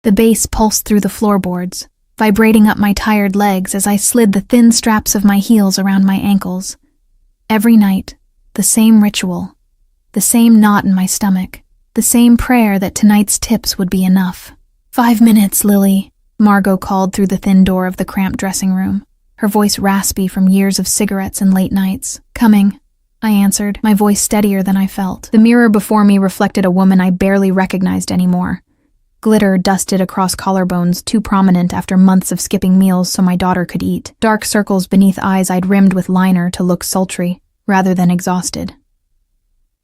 The bass pulsed through the floorboards, vibrating up my tired legs as I slid the thin straps of my heels around my ankles. Every night, the same ritual, the same knot in my stomach, the same prayer that tonight's tips would be enough. 5 minutes, Lily, Margot called through the thin door of the cramped dressing room, her voice raspy from years of cigarettes and late nights. Coming, I answered, my voice steadier than I felt. The mirror before me reflected a woman I barely recognized anymore. Glitter dusted across collarbones, too prominent after months of skipping meals so my daughter could eat. Dark circles beneath eyes I'd rimmed with liner to look sultry, rather than exhausted.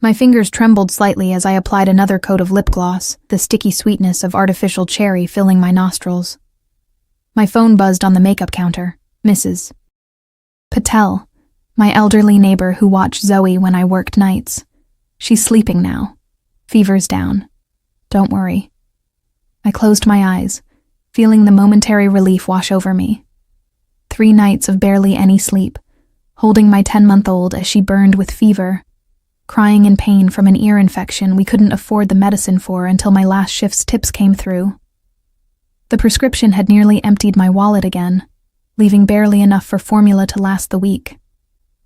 My fingers trembled slightly as I applied another coat of lip gloss, the sticky sweetness of artificial cherry filling my nostrils. My phone buzzed on the makeup counter. Mrs. Patel, my elderly neighbor who watched Zoe when I worked nights. She's sleeping now. Fever's down. Don't worry. I closed my eyes, feeling the momentary relief wash over me. 3 nights of barely any sleep, holding my 10-month-old as she burned with fever, crying in pain from an ear infection we couldn't afford the medicine for until my last shift's tips came through. The prescription had nearly emptied my wallet again, leaving barely enough for formula to last the week.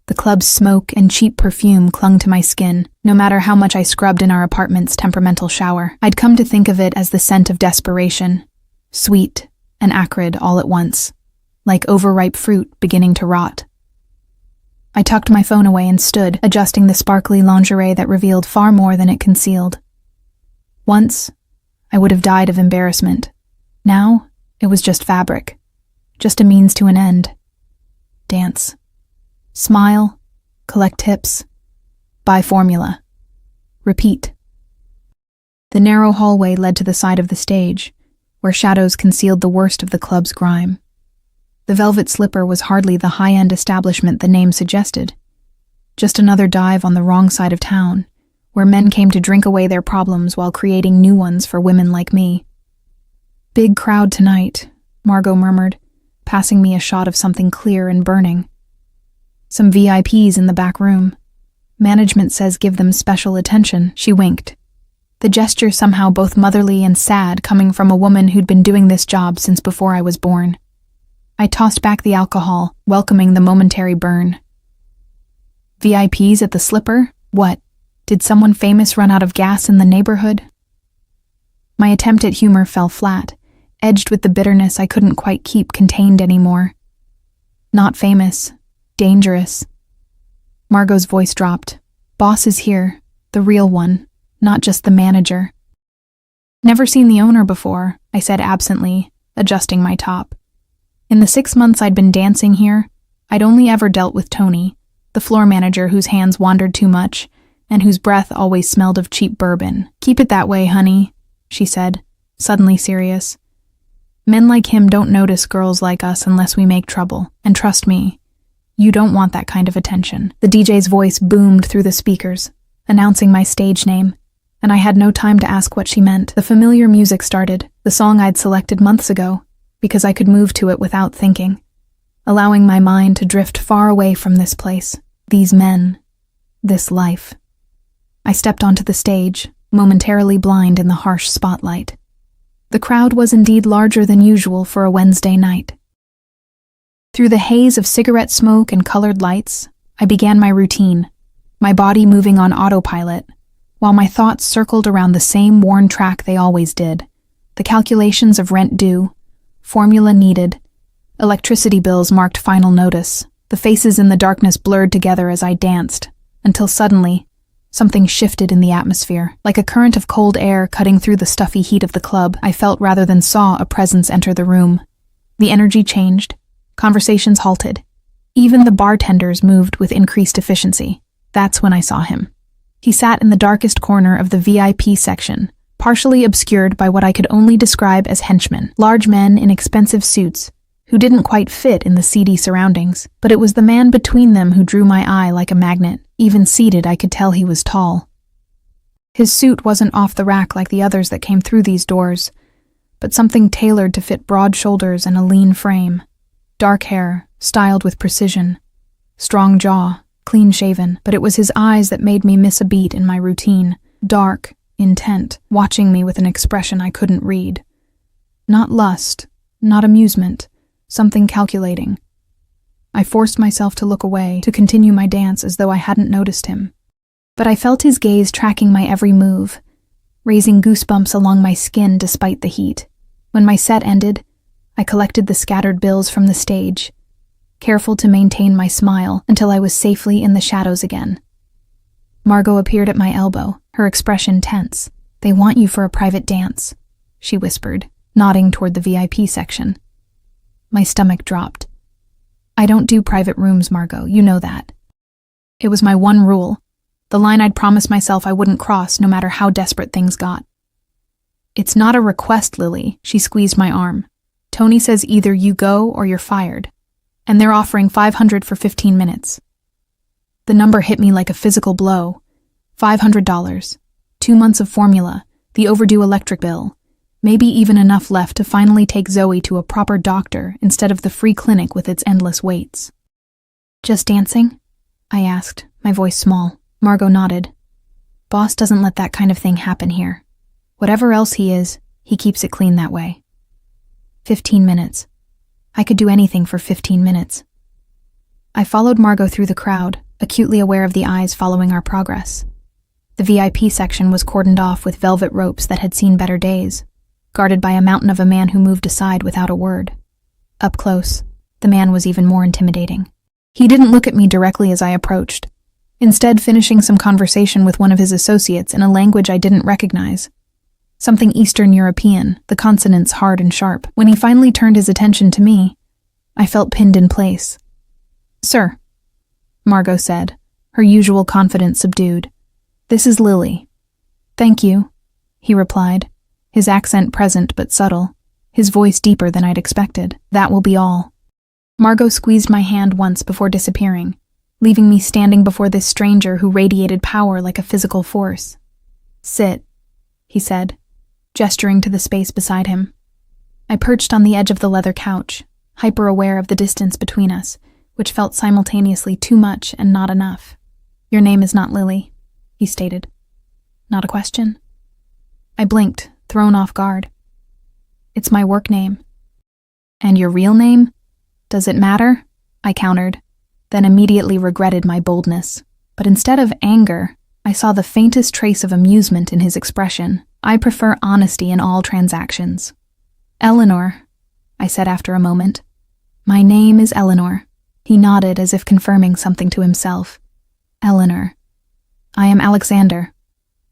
The club's smoke and cheap perfume clung to my skin, no matter how much I scrubbed in our apartment's temperamental shower. I'd come to think of it as the scent of desperation, sweet and acrid all at once, like overripe fruit beginning to rot. I tucked my phone away and stood, adjusting the sparkly lingerie that revealed far more than it concealed. Once, I would have died of embarrassment. Now, it was just fabric, just a means to an end. Dance. Smile, collect tips, buy formula, repeat. The narrow hallway led to the side of the stage, where shadows concealed the worst of the club's grime. The Velvet Slipper was hardly the high-end establishment the name suggested. Just another dive on the wrong side of town, where men came to drink away their problems while creating new ones for women like me. Big crowd tonight, Margot murmured, passing me a shot of something clear and burning. Some VIPs in the back room. Management says give them special attention. She winked. The gesture somehow both motherly and sad, coming from a woman who'd been doing this job since before I was born. I tossed back the alcohol, welcoming the momentary burn. VIPs at the Slipper? What? Did someone famous run out of gas in the neighborhood? My attempt at humor fell flat, edged with the bitterness I couldn't quite keep contained anymore. Not famous. Dangerous. Margot's voice dropped. Boss is here, the real one, not just the manager. Never seen the owner before, I said absently, adjusting my top. In the 6 months I'd been dancing here, I'd only ever dealt with Tony, the floor manager whose hands wandered too much, and whose breath always smelled of cheap bourbon. Keep it that way, honey, she said, suddenly serious. Men like him don't notice girls like us unless we make trouble, and trust me, you don't want that kind of attention. The DJ's voice boomed through the speakers, announcing my stage name, and I had no time to ask what she meant. The familiar music started, the song I'd selected months ago, because I could move to it without thinking, allowing my mind to drift far away from this place, these men, this life. I stepped onto the stage, momentarily blind in the harsh spotlight. The crowd was indeed larger than usual for a Wednesday night. Through the haze of cigarette smoke and colored lights, I began my routine, my body moving on autopilot, while my thoughts circled around the same worn track they always did. The calculations of rent due, formula needed, electricity bills marked final notice. The faces in the darkness blurred together as I danced, until suddenly, something shifted in the atmosphere. Like a current of cold air cutting through the stuffy heat of the club, I felt rather than saw a presence enter the room. The energy changed. Conversations halted. Even the bartenders moved with increased efficiency. That's when I saw him. He sat in the darkest corner of the VIP section, partially obscured by what I could only describe as henchmen, large men in expensive suits, who didn't quite fit in the seedy surroundings. But it was the man between them who drew my eye like a magnet. Even seated, I could tell he was tall. His suit wasn't off the rack like the others that came through these doors, but something tailored to fit broad shoulders and a lean frame. Dark hair, styled with precision. Strong jaw, clean-shaven, but it was his eyes that made me miss a beat in my routine. Dark, intent, watching me with an expression I couldn't read. Not lust, not amusement, something calculating. I forced myself to look away, to continue my dance as though I hadn't noticed him. But I felt his gaze tracking my every move, raising goosebumps along my skin despite the heat. When my set ended, I collected the scattered bills from the stage, careful to maintain my smile until I was safely in the shadows again. Margot appeared at my elbow, her expression tense. "They want you for a private dance," she whispered, nodding toward the VIP section. My stomach dropped. "I don't do private rooms, Margot, you know that." It was my one rule, the line I'd promised myself I wouldn't cross no matter how desperate things got. "It's not a request, Lily," she squeezed my arm. "Tony says either you go or you're fired, and they're offering $500 for 15 minutes. The number hit me like a physical blow. $500, 2 months of formula, the overdue electric bill, maybe even enough left to finally take Zoe to a proper doctor instead of the free clinic with its endless waits. "Just dancing?" I asked, my voice small. Margot nodded. "Boss doesn't let that kind of thing happen here. Whatever else he is, he keeps it clean that way." 15 minutes. I could do anything for 15 minutes. I followed Margot through the crowd, acutely aware of the eyes following our progress. The VIP section was cordoned off with velvet ropes that had seen better days, guarded by a mountain of a man who moved aside without a word. Up close, the man was even more intimidating. He didn't look at me directly as I approached, instead finishing some conversation with one of his associates in a language I didn't recognize. Something Eastern European, the consonants hard and sharp. When he finally turned his attention to me, I felt pinned in place. "Sir," Margot said, her usual confidence subdued. "This is Lily." "Thank you," he replied, his accent present but subtle, his voice deeper than I'd expected. "That will be all." Margot squeezed my hand once before disappearing, leaving me standing before this stranger who radiated power like a physical force. "Sit," he said, gesturing to the space beside him. I perched on the edge of the leather couch, hyper-aware of the distance between us, which felt simultaneously too much and not enough. "Your name is not Lily," he stated. "Not a question?" I blinked, thrown off guard. "It's my work name." "And your real name? Does it matter?" I countered, then immediately regretted my boldness. But instead of anger, I saw the faintest trace of amusement in his expression. "I prefer honesty in all transactions." "Eleanor," I said after a moment. "My name is Eleanor." He nodded as if confirming something to himself. "Eleanor. I am Alexander."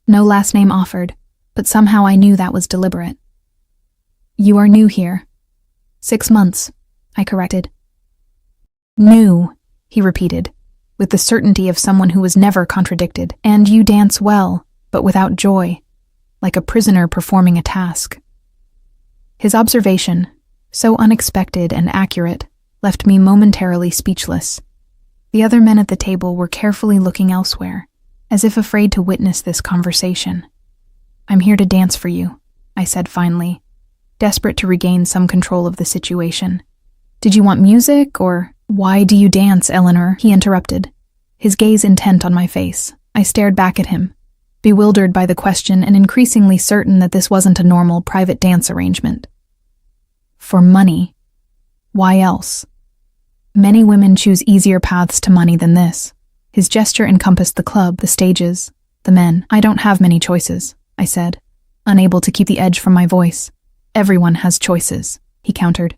No last name offered, but somehow I knew that was deliberate. "You are new here." 6 months, I corrected. "New," he repeated, with the certainty of someone who was never contradicted. "And you dance well, but without joy, like a prisoner performing a task." His observation, so unexpected and accurate, left me momentarily speechless. The other men at the table were carefully looking elsewhere, as if afraid to witness this conversation. "I'm here to dance for you," I said finally, desperate to regain some control of the situation. "Did you want music, or—" "Why do you dance, Eleanor?" he interrupted, his gaze intent on my face. I stared back at him, bewildered by the question and increasingly certain that this wasn't a normal private dance arrangement. "For money. Why else? Many women choose easier paths to money than this." His gesture encompassed the club, the stages, the men. "I don't have many choices," I said, unable to keep the edge from my voice. "Everyone has choices," he countered.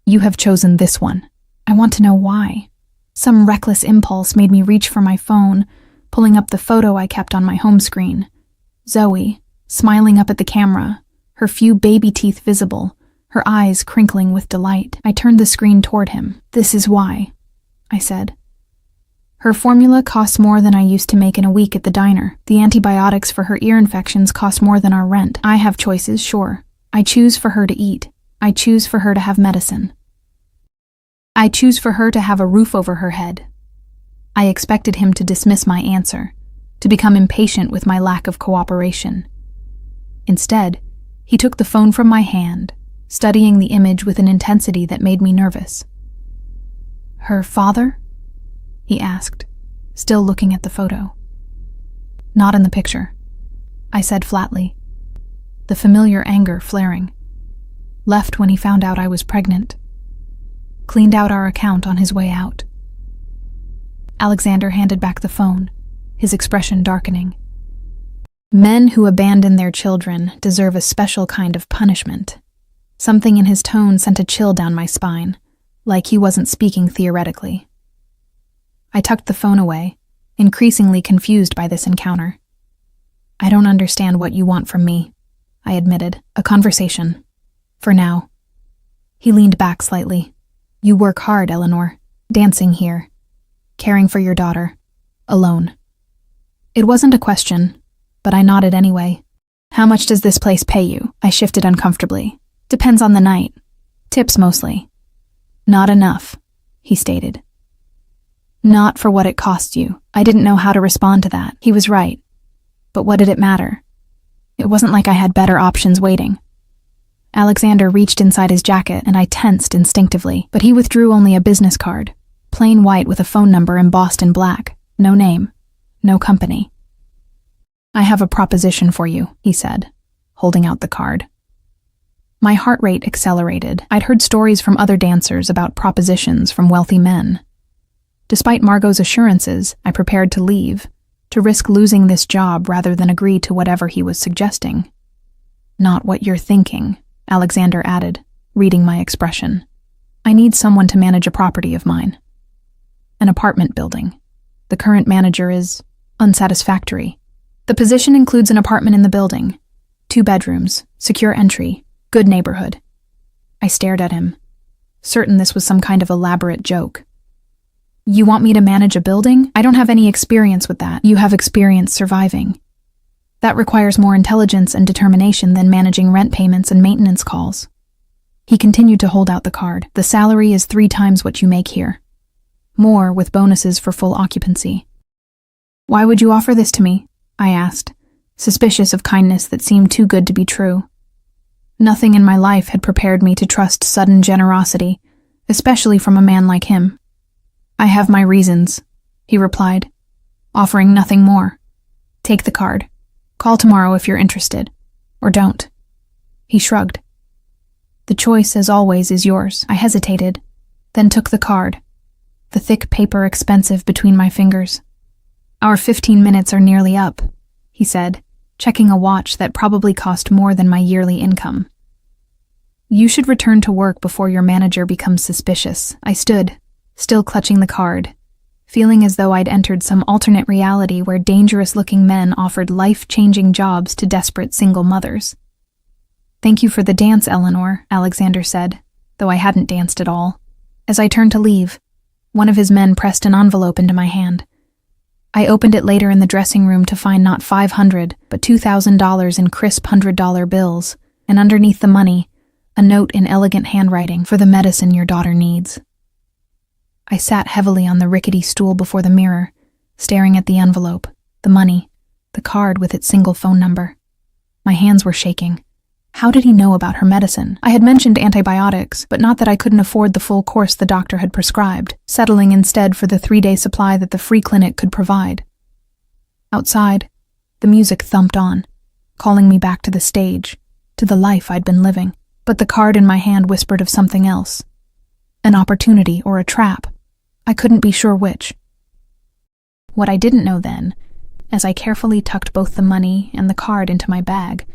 "You have chosen this one." I want to know why. Some reckless impulse made me reach for my phone, pulling up the photo I kept on my home screen. Zoe, smiling up at the camera, her few baby teeth visible, her eyes crinkling with delight. I turned the screen toward him. "This is why," I said. "Her formula costs more than I used to make in a week at the diner. The antibiotics for her ear infections cost more than our rent. I have choices, sure. I choose for her to eat. I choose for her to have medicine. I choose for her to have a roof over her head." I expected him to dismiss my answer, to become impatient with my lack of cooperation. Instead, he took the phone from my hand, studying the image with an intensity that made me nervous. "Her father?" he asked, still looking at the photo. "Not in the picture," I said flatly, the familiar anger flaring. Left when he found out I was pregnant. Cleaned out our account on his way out. Alexander handed back the phone, his expression darkening. Men who abandon their children deserve a special kind of punishment. Something in his tone sent a chill down my spine, like he wasn't speaking theoretically. I tucked the phone away, increasingly confused by this encounter. I don't understand what you want from me, I admitted. A conversation. For now. He leaned back slightly. You work hard, Eleanor. Dancing here. Caring for your daughter. Alone. It wasn't a question, but I nodded anyway. How much does this place pay you? I shifted uncomfortably. Depends on the night. Tips mostly. Not enough, he stated. Not for what it costs you. I didn't know how to respond to that. He was right. But what did it matter? It wasn't like I had better options waiting. Alexander reached inside his jacket and I tensed instinctively, but he withdrew only a business card, plain white with a phone number embossed in black. No name. No company. I have a proposition for you, he said, holding out the card. My heart rate accelerated. I'd heard stories from other dancers about propositions from wealthy men. Despite Margot's assurances, I prepared to leave, to risk losing this job rather than agree to whatever he was suggesting. Not what you're thinking, Alexander added, reading my expression. I need someone to manage a property of mine. An apartment building. The current manager is unsatisfactory. The position includes an apartment in the building, 2 bedrooms, secure entry, good neighborhood. I stared at him, certain this was some kind of elaborate joke. You want me to manage a building? I don't have any experience with that. You have experience surviving. That requires more intelligence and determination than managing rent payments and maintenance calls. He continued to hold out the card. The salary is 3 times what you make here. More with bonuses for full occupancy. Why would you offer this to me? I asked, suspicious of kindness that seemed too good to be true. Nothing in my life had prepared me to trust sudden generosity, especially from a man like him. I have my reasons, he replied, offering nothing more. Take the card. Call tomorrow if you're interested. Or don't. He shrugged. The choice, as always, is yours. I hesitated, then took the card, the thick paper expensive between my fingers. Our 15 minutes are nearly up, he said, checking a watch that probably cost more than my yearly income. You should return to work before your manager becomes suspicious. I stood, still clutching the card, feeling as though I'd entered some alternate reality where dangerous-looking men offered life-changing jobs to desperate single mothers. Thank you for the dance, Eleanor, Alexander said, though I hadn't danced at all. As I turned to leave, one of his men pressed an envelope into my hand. I opened it later in the dressing room to find not $500, but $2,000 in crisp $100 bills, and underneath the money, a note in elegant handwriting for the medicine your daughter needs. I sat heavily on the rickety stool before the mirror, staring at the envelope, the money, the card with its single phone number. My hands were shaking. How did he know about her medicine? I had mentioned antibiotics, but not that I couldn't afford the full course the doctor had prescribed, settling instead for the 3-day supply that the free clinic could provide. Outside, the music thumped on, calling me back to the stage, to the life I'd been living. But the card in my hand whispered of something else. An opportunity or a trap. I couldn't be sure which. What I didn't know then, as I carefully tucked both the money and the card into my bag,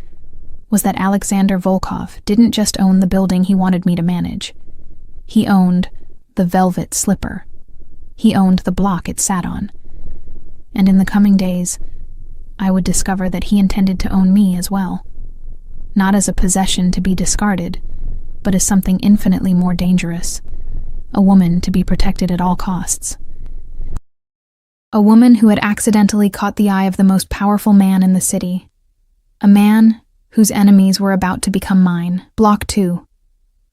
was that Alexander Volkov didn't just own the building he wanted me to manage. He owned the Velvet Slipper. He owned the block it sat on. And in the coming days, I would discover that he intended to own me as well. Not as a possession to be discarded, but as something infinitely more dangerous. A woman to be protected at all costs. A woman who had accidentally caught the eye of the most powerful man in the city. A man whose enemies were about to become mine. Block 2.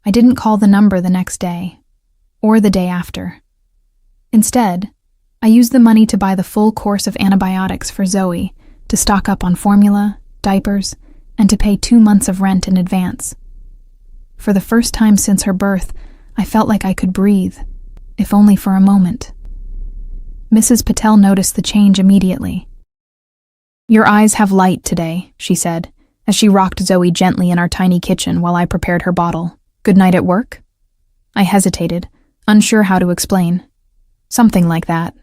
I didn't call the number the next day, or the day after. Instead, I used the money to buy the full course of antibiotics for Zoe, to stock up on formula, diapers, and to pay 2 months of rent in advance. For the first time since her birth, I felt like I could breathe, if only for a moment. Mrs. Patel noticed the change immediately. Your eyes have light today, she said, as she rocked Zoe gently in our tiny kitchen while I prepared her bottle. "Good night at work?" I hesitated, unsure how to explain. "Something like that."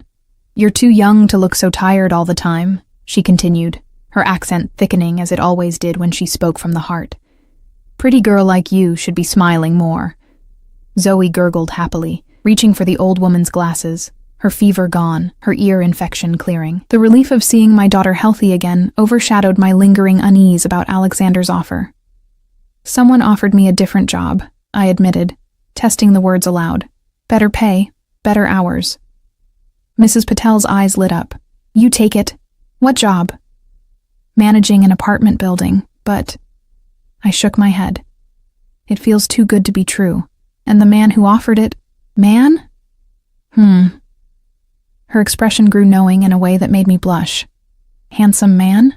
"You're too young to look so tired all the time," she continued, her accent thickening as it always did when she spoke from the heart. "Pretty girl like you should be smiling more." Zoe gurgled happily, reaching for the old woman's glasses, her fever gone, her ear infection clearing. The relief of seeing my daughter healthy again overshadowed my lingering unease about Alexander's offer. "Someone offered me a different job," I admitted, testing the words aloud. "Better pay, better hours." Mrs. Patel's eyes lit up. "You take it. What job?" "Managing an apartment building, but—" I shook my head. "It feels too good to be true. And the man who offered it— man? Her expression grew knowing in a way that made me blush. "Handsome man?"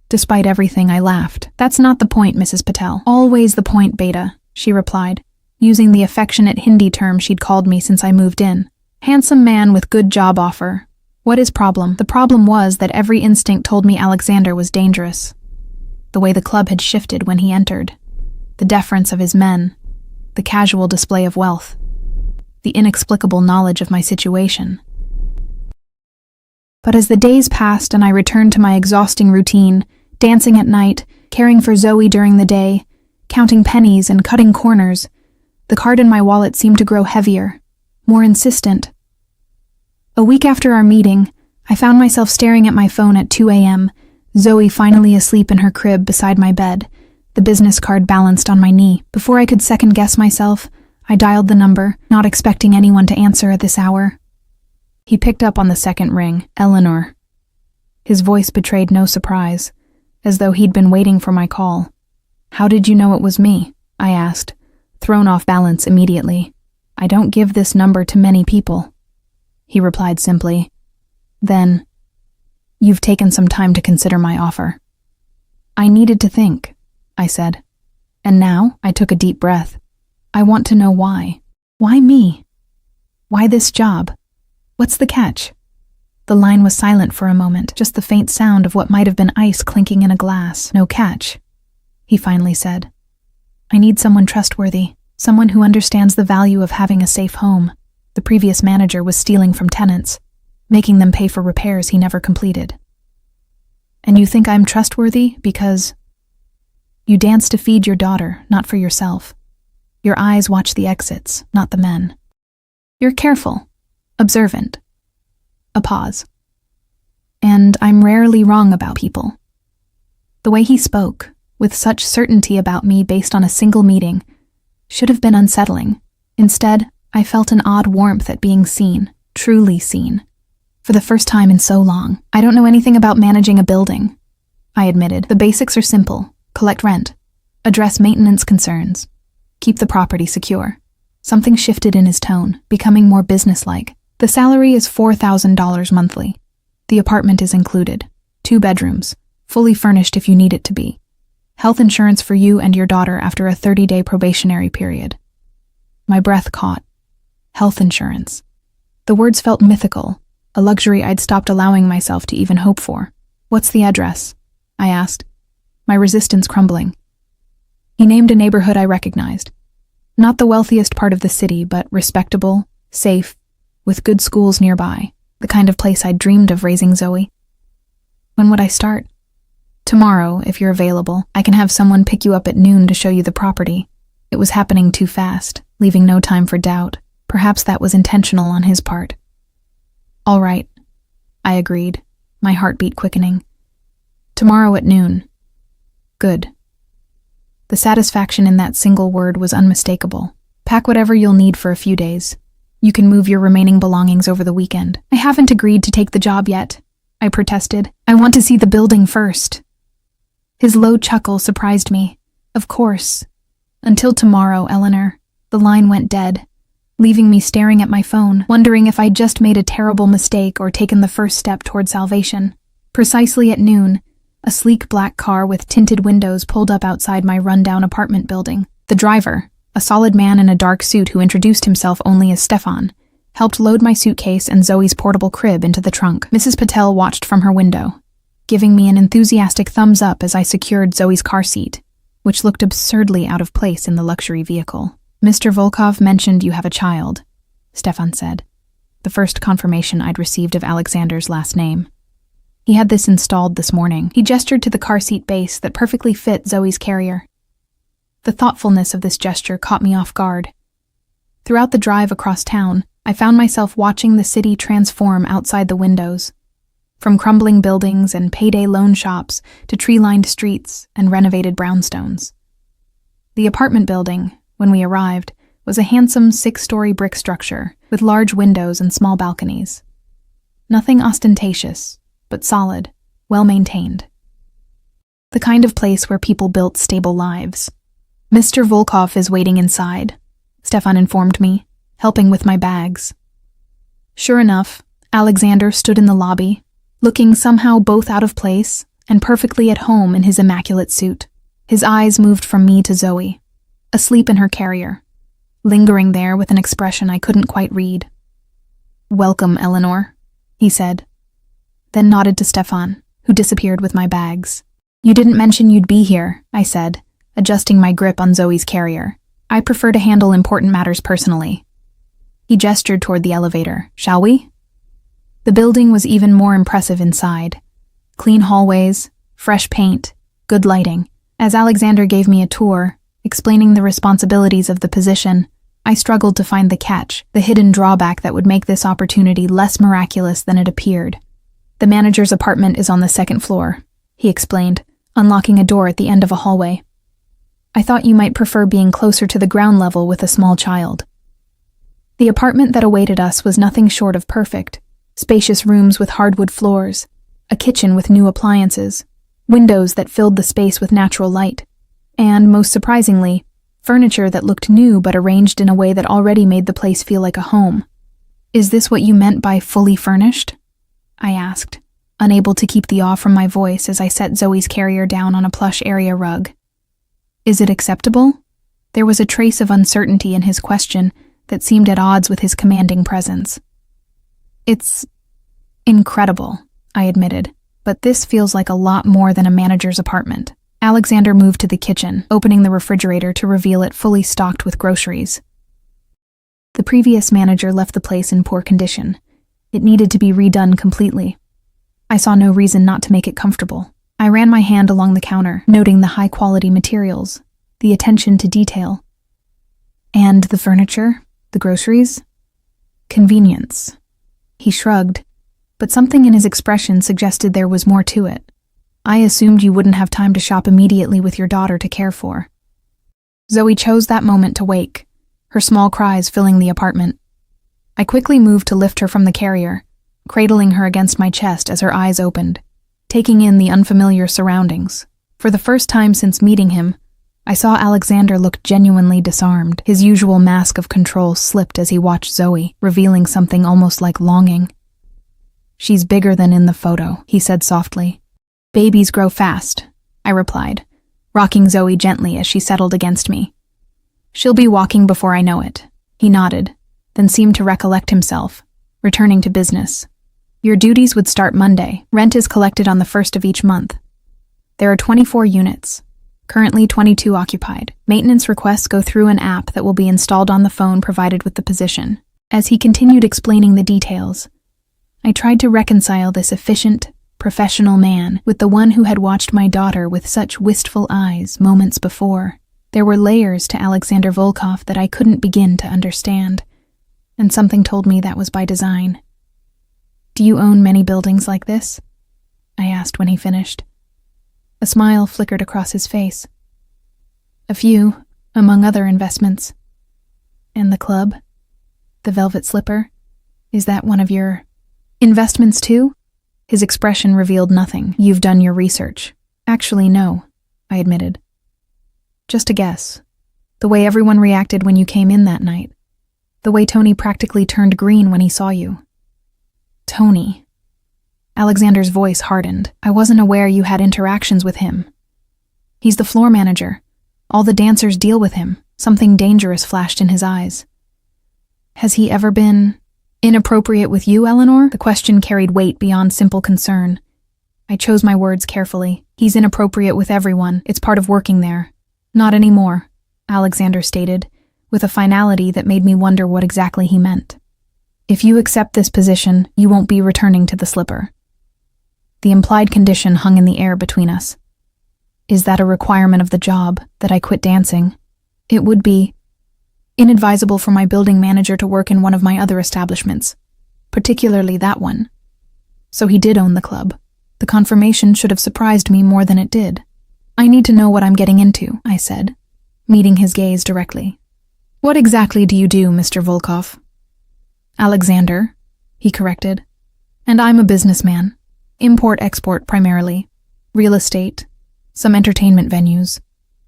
Despite everything, I laughed. "That's not the point, Mrs. Patel." "Always the point, Beta," she replied, using the affectionate Hindi term she'd called me since I moved in. "Handsome man with good job offer. What is problem?" The problem was that every instinct told me Alexander was dangerous. The way the club had shifted when he entered. The deference of his men. The casual display of wealth. The inexplicable knowledge of my situation. But as the days passed and I returned to my exhausting routine, dancing at night, caring for Zoe during the day, counting pennies and cutting corners, the card in my wallet seemed to grow heavier, more insistent. A week after our meeting, I found myself staring at my phone at 2 a.m., Zoe finally asleep in her crib beside my bed, the business card balanced on my knee. Before I could second-guess myself, I dialed the number, not expecting anyone to answer at this hour. He picked up on the second ring, Eleanor. His voice betrayed no surprise, as though he'd been waiting for my call. "How did you know it was me?" I asked, thrown off balance immediately. "I don't give this number to many people." He replied simply. Then, "You've taken some time to consider my offer." "I needed to think," I said. "And now?" I took a deep breath. "I want to know why. Why me? Why this job? What's the catch?" The line was silent for a moment, just the faint sound of what might have been ice clinking in a glass. "No catch," he finally said. "I need someone trustworthy, someone who understands the value of having a safe home. The previous manager was stealing from tenants, making them pay for repairs he never completed." "And you think I'm trustworthy because—" "You dance to feed your daughter, not for yourself. Your eyes watch the exits, not the men. You're careful. Observant." A pause. "And I'm rarely wrong about people." The way he spoke, with such certainty about me based on a single meeting, should have been unsettling. Instead, I felt an odd warmth at being seen, truly seen. For the first time in so long. "I don't know anything about managing a building," I admitted. "The basics are simple. Collect rent. Address maintenance concerns. Keep the property secure." Something shifted in his tone, becoming more businesslike. "The salary is $4,000 monthly. The apartment is included. 2 bedrooms, fully furnished if you need it to be. Health insurance for you and your daughter after a 30-day probationary period." My breath caught. Health insurance. The words felt mythical, a luxury I'd stopped allowing myself to even hope for. "What's the address?" I asked, my resistance crumbling. He named a neighborhood I recognized. Not the wealthiest part of the city, but respectable, safe, with good schools nearby, the kind of place I'd dreamed of raising Zoe. "When would I start?" "Tomorrow, if you're available. I can have someone pick you up at noon to show you the property." It was happening too fast, leaving no time for doubt. Perhaps that was intentional on his part. "All right," I agreed, my heartbeat quickening. "Tomorrow at noon." Good. The satisfaction in that single word was unmistakable. "Pack whatever you'll need for a few days. You can move your remaining belongings over the weekend." "I haven't agreed to take the job yet," I protested. "I want to see the building first." His low chuckle surprised me. "Of course. Until tomorrow, Eleanor." The line went dead, leaving me staring at my phone, wondering if I'd just made a terrible mistake or taken the first step toward salvation. Precisely at noon, a sleek black car with tinted windows pulled up outside my rundown apartment building. The driver, a solid man in a dark suit who introduced himself only as Stefan, helped load my suitcase and Zoe's portable crib into the trunk. Mrs. Patel watched from her window. giving me an enthusiastic thumbs up as I secured Zoe's car seat, which looked absurdly out of place in the luxury vehicle. "Mr. Volkov mentioned you have a child," Stefan said, the first confirmation I'd received of Alexander's last name. He had this installed this morning. He gestured to the car seat base that perfectly fit Zoe's carrier. The thoughtfulness of this gesture caught me off guard. Throughout the drive across town, I found myself watching the city transform outside the windows. From crumbling buildings and payday loan shops to tree-lined streets and renovated brownstones. The apartment building, when we arrived, was a handsome 6-story brick structure with large windows and small balconies. Nothing ostentatious, but solid, well-maintained. The kind of place where people built stable lives. "Mr. Volkov is waiting inside," Stefan informed me, helping with my bags. Sure enough, Alexander stood in the lobby, looking somehow both out of place and perfectly at home in his immaculate suit. His eyes moved from me to Zoe, asleep in her carrier, lingering there with an expression I couldn't quite read. "Welcome, Eleanor," he said, then nodded to Stefan, who disappeared with my bags. "You didn't mention you'd be here," I said, adjusting my grip on Zoe's carrier. "I prefer to handle important matters personally." He gestured toward the elevator. "Shall we?" The building was even more impressive inside. Clean hallways, fresh paint, good lighting. As Alexander gave me a tour, explaining the responsibilities of the position, I struggled to find the catch, the hidden drawback that would make this opportunity less miraculous than it appeared. "The manager's apartment is on the 2nd floor," he explained, unlocking a door at the end of a hallway. "I thought you might prefer being closer to the ground level with a small child." The apartment that awaited us was nothing short of perfect. Spacious rooms with hardwood floors, a kitchen with new appliances, windows that filled the space with natural light, and, most surprisingly, furniture that looked new but arranged in a way that already made the place feel like a home. "Is this what you meant by fully furnished?" I asked, unable to keep the awe from my voice as I set Zoe's carrier down on a plush area rug. "Is it acceptable?" There was a trace of uncertainty in his question that seemed at odds with his commanding presence. "It's incredible," I admitted, "but this feels like a lot more than a manager's apartment." Alexander moved to the kitchen, opening the refrigerator to reveal it fully stocked with groceries. The previous manager left the place in poor condition. It needed to be redone completely. I saw no reason not to make it comfortable. I ran my hand along the counter, noting the high-quality materials, the attention to detail. "And the furniture? The groceries?" "Convenience." He shrugged, but something in his expression suggested there was more to it. "I assumed you wouldn't have time to shop immediately with your daughter to care for." Zoe chose that moment to wake, her small cries filling the apartment. I quickly moved to lift her from the carrier, cradling her against my chest as her eyes opened, taking in the unfamiliar surroundings. For the first time since meeting him, I saw Alexander look genuinely disarmed. His usual mask of control slipped as he watched Zoe, revealing something almost like longing. "She's bigger than in the photo," he said softly. "Babies grow fast," I replied, rocking Zoe gently as she settled against me. "She'll be walking before I know it." He nodded, then seemed to recollect himself, returning to business. "Your duties would start Monday. Rent is collected on the 1st of each month. There are 24 units. Currently 22 occupied. Maintenance requests go through an app that will be installed on the phone provided with the position." As he continued explaining the details, I tried to reconcile this efficient, professional man with the one who had watched my daughter with such wistful eyes moments before. There were layers to Alexander Volkov that I couldn't begin to understand, and something told me that was by design. "Do you own many buildings like this?" I asked when he finished. A smile flickered across his face. "A few, among other investments." "And the club? The Velvet Slipper? Is that one of your investments too?" His expression revealed nothing. "You've done your research." "Actually, no," I admitted. "Just a guess. The way everyone reacted when you came in that night. The way Tony practically turned green when he saw you." "Tony?" Alexander's voice hardened. "I wasn't aware you had interactions with him." "He's the floor manager. All the dancers deal with him." Something dangerous flashed in his eyes. "Has he ever been inappropriate with you, Eleanor?" The question carried weight beyond simple concern. I chose my words carefully. He's inappropriate with everyone. It's part of working there. Not anymore, Alexander stated, with a finality that made me wonder what exactly he meant. If you accept this position, you won't be returning to the Slipper. The implied condition hung in the air between us. Is that a requirement of the job, that I quit dancing? It would be inadvisable for my building manager to work in one of my other establishments, particularly that one. So he did own the club. The confirmation should have surprised me more than it did. I need to know what I'm getting into, I said, meeting his gaze directly. What exactly do you do, Mr. Volkov? Alexander, he corrected. And I'm a businessman. Import-export primarily. Real estate. Some entertainment venues.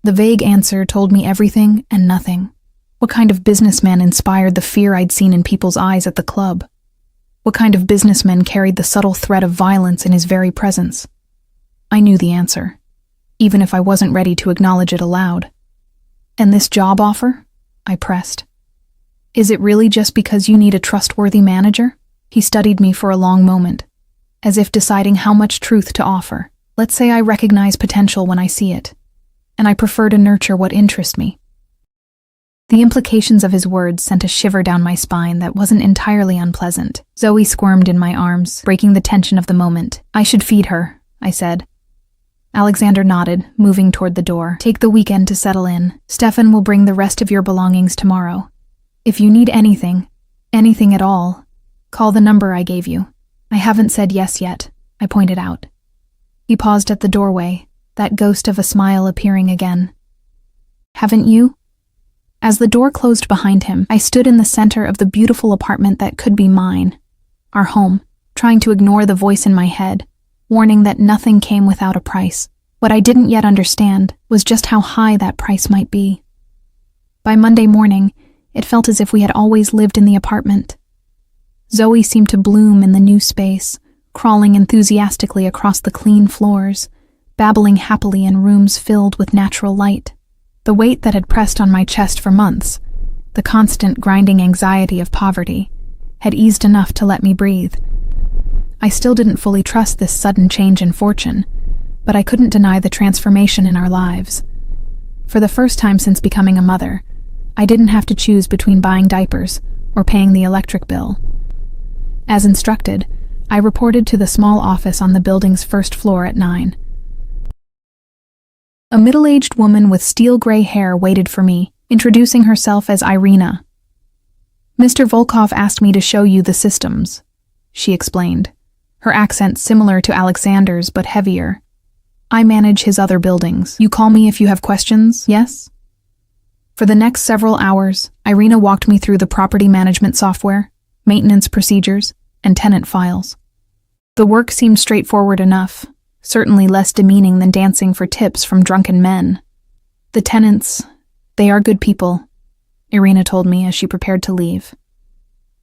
The vague answer told me everything and nothing. What kind of businessman inspired the fear I'd seen in people's eyes at the club? What kind of businessman carried the subtle threat of violence in his very presence? I knew the answer, even if I wasn't ready to acknowledge it aloud. And this job offer? I pressed. Is it really just because you need a trustworthy manager? He studied me for a long moment, as if deciding how much truth to offer. Let's say I recognize potential when I see it, and I prefer to nurture what interests me. The implications of his words sent a shiver down my spine that wasn't entirely unpleasant. Zoe squirmed in my arms, breaking the tension of the moment. I should feed her, I said. Alexander nodded, moving toward the door. Take the weekend to settle in. Stefan will bring the rest of your belongings tomorrow. If you need anything at all, call the number I gave you. I haven't said yes yet, I pointed out. He paused at the doorway, that ghost of a smile appearing again. Haven't you? As the door closed behind him, I stood in the center of the beautiful apartment that could be mine, our home, trying to ignore the voice in my head, warning that nothing came without a price. What I didn't yet understand was just how high that price might be. By Monday morning, it felt as if we had always lived in the apartment. Zoe seemed to bloom in the new space, crawling enthusiastically across the clean floors, babbling happily in rooms filled with natural light. The weight that had pressed on my chest for months, the constant grinding anxiety of poverty, had eased enough to let me breathe. I still didn't fully trust this sudden change in fortune, but I couldn't deny the transformation in our lives. For the first time since becoming a mother, I didn't have to choose between buying diapers or paying the electric bill. As instructed, I reported to the small office on the building's first floor at 9. A middle-aged woman with steel-gray hair waited for me, introducing herself as Irina. Mr. Volkov asked me to show you the systems, she explained, her accent similar to Alexander's but heavier. I manage his other buildings. You call me if you have questions, yes? For the next several hours, Irina walked me through the property management software, maintenance procedures, and tenant files. The work seemed straightforward enough, certainly less demeaning than dancing for tips from drunken men. The tenants, they are good people, Irina told me as she prepared to leave.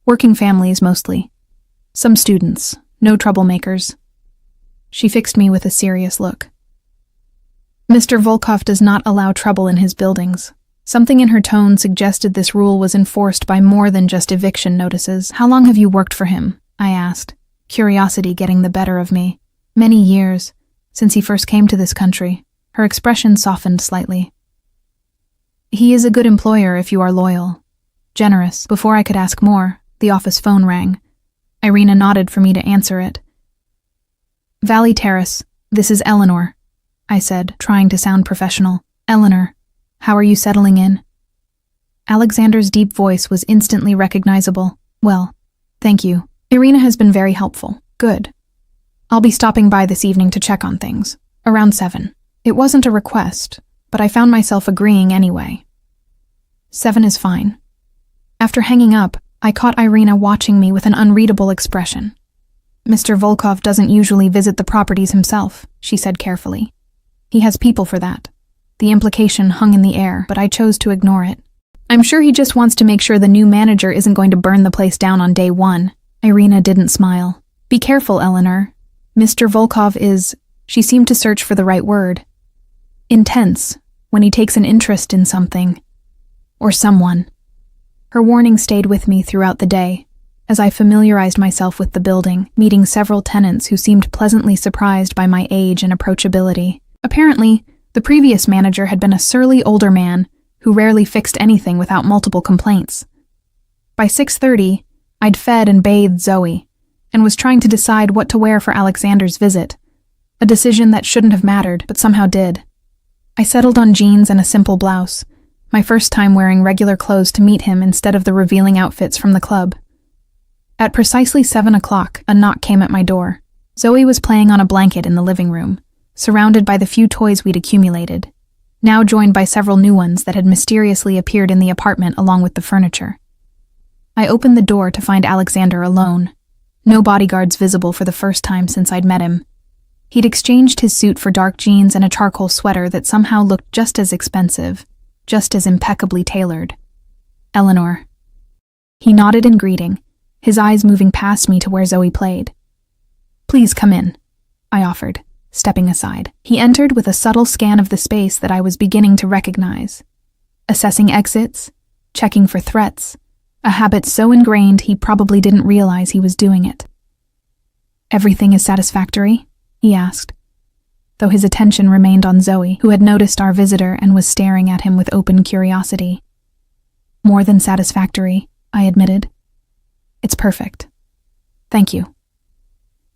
Working families mostly. Some students, no troublemakers. She fixed me with a serious look. Mr. Volkov does not allow trouble in his buildings. Something in her tone suggested this rule was enforced by more than just eviction notices. How long have you worked for him? I asked, curiosity getting the better of me. Many years, since he first came to this country. Her expression softened slightly. He is a good employer if you are loyal. Generous. Before I could ask more, the office phone rang. Irina nodded for me to answer it. Valley Terrace, this is Eleanor, I said, trying to sound professional. Eleanor, how are you settling in? Alexander's deep voice was instantly recognizable. Well, thank you. Irina has been very helpful. Good. I'll be stopping by this evening to check on things. Around 7. It wasn't a request, but I found myself agreeing anyway. 7 is fine. After hanging up, I caught Irina watching me with an unreadable expression. Mr. Volkov doesn't usually visit the properties himself, she said carefully. He has people for that. The implication hung in the air, but I chose to ignore it. I'm sure he just wants to make sure the new manager isn't going to burn the place down on day 1. Irina didn't smile. Be careful, Eleanor. Mr. Volkov is, she seemed to search for the right word, intense when he takes an interest in something or someone. Her warning stayed with me throughout the day, as I familiarized myself with the building, meeting several tenants who seemed pleasantly surprised by my age and approachability. Apparently, the previous manager had been a surly older man who rarely fixed anything without multiple complaints. By 6:30, I'd fed and bathed Zoe, and was trying to decide what to wear for Alexander's visit, a decision that shouldn't have mattered, but somehow did. I settled on jeans and a simple blouse, my first time wearing regular clothes to meet him instead of the revealing outfits from the club. At precisely 7 o'clock, a knock came at my door. Zoe was playing on a blanket in the living room, surrounded by the few toys we'd accumulated, now joined by several new ones that had mysteriously appeared in the apartment along with the furniture. I opened the door to find Alexander alone, no bodyguards visible for the first time since I'd met him. He'd exchanged his suit for dark jeans and a charcoal sweater that somehow looked just as expensive, just as impeccably tailored. "Eleanor." He nodded in greeting, his eyes moving past me to where Zoe played. "Please come in," I offered, stepping aside. He entered with a subtle scan of the space that I was beginning to recognize, assessing exits, checking for threats, a habit so ingrained he probably didn't realize he was doing it. "Everything is satisfactory?" he asked, though his attention remained on Zoe, who had noticed our visitor and was staring at him with open curiosity. "More than satisfactory," I admitted. "It's perfect. Thank you."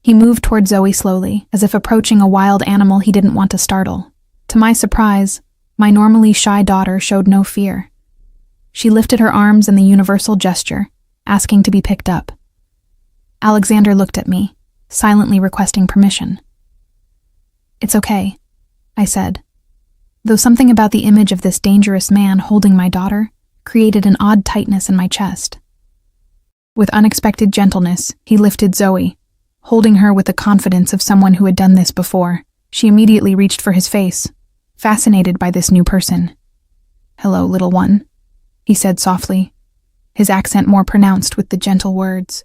He moved toward Zoe slowly, as if approaching a wild animal he didn't want to startle. To my surprise, my normally shy daughter showed no fear. She lifted her arms in the universal gesture, asking to be picked up. Alexander looked at me, silently requesting permission. "It's okay," I said, though something about the image of this dangerous man holding my daughter created an odd tightness in my chest. With unexpected gentleness, he lifted Zoe, holding her with the confidence of someone who had done this before. She immediately reached for his face, fascinated by this new person. "Hello, little one," he said softly, his accent more pronounced with the gentle words.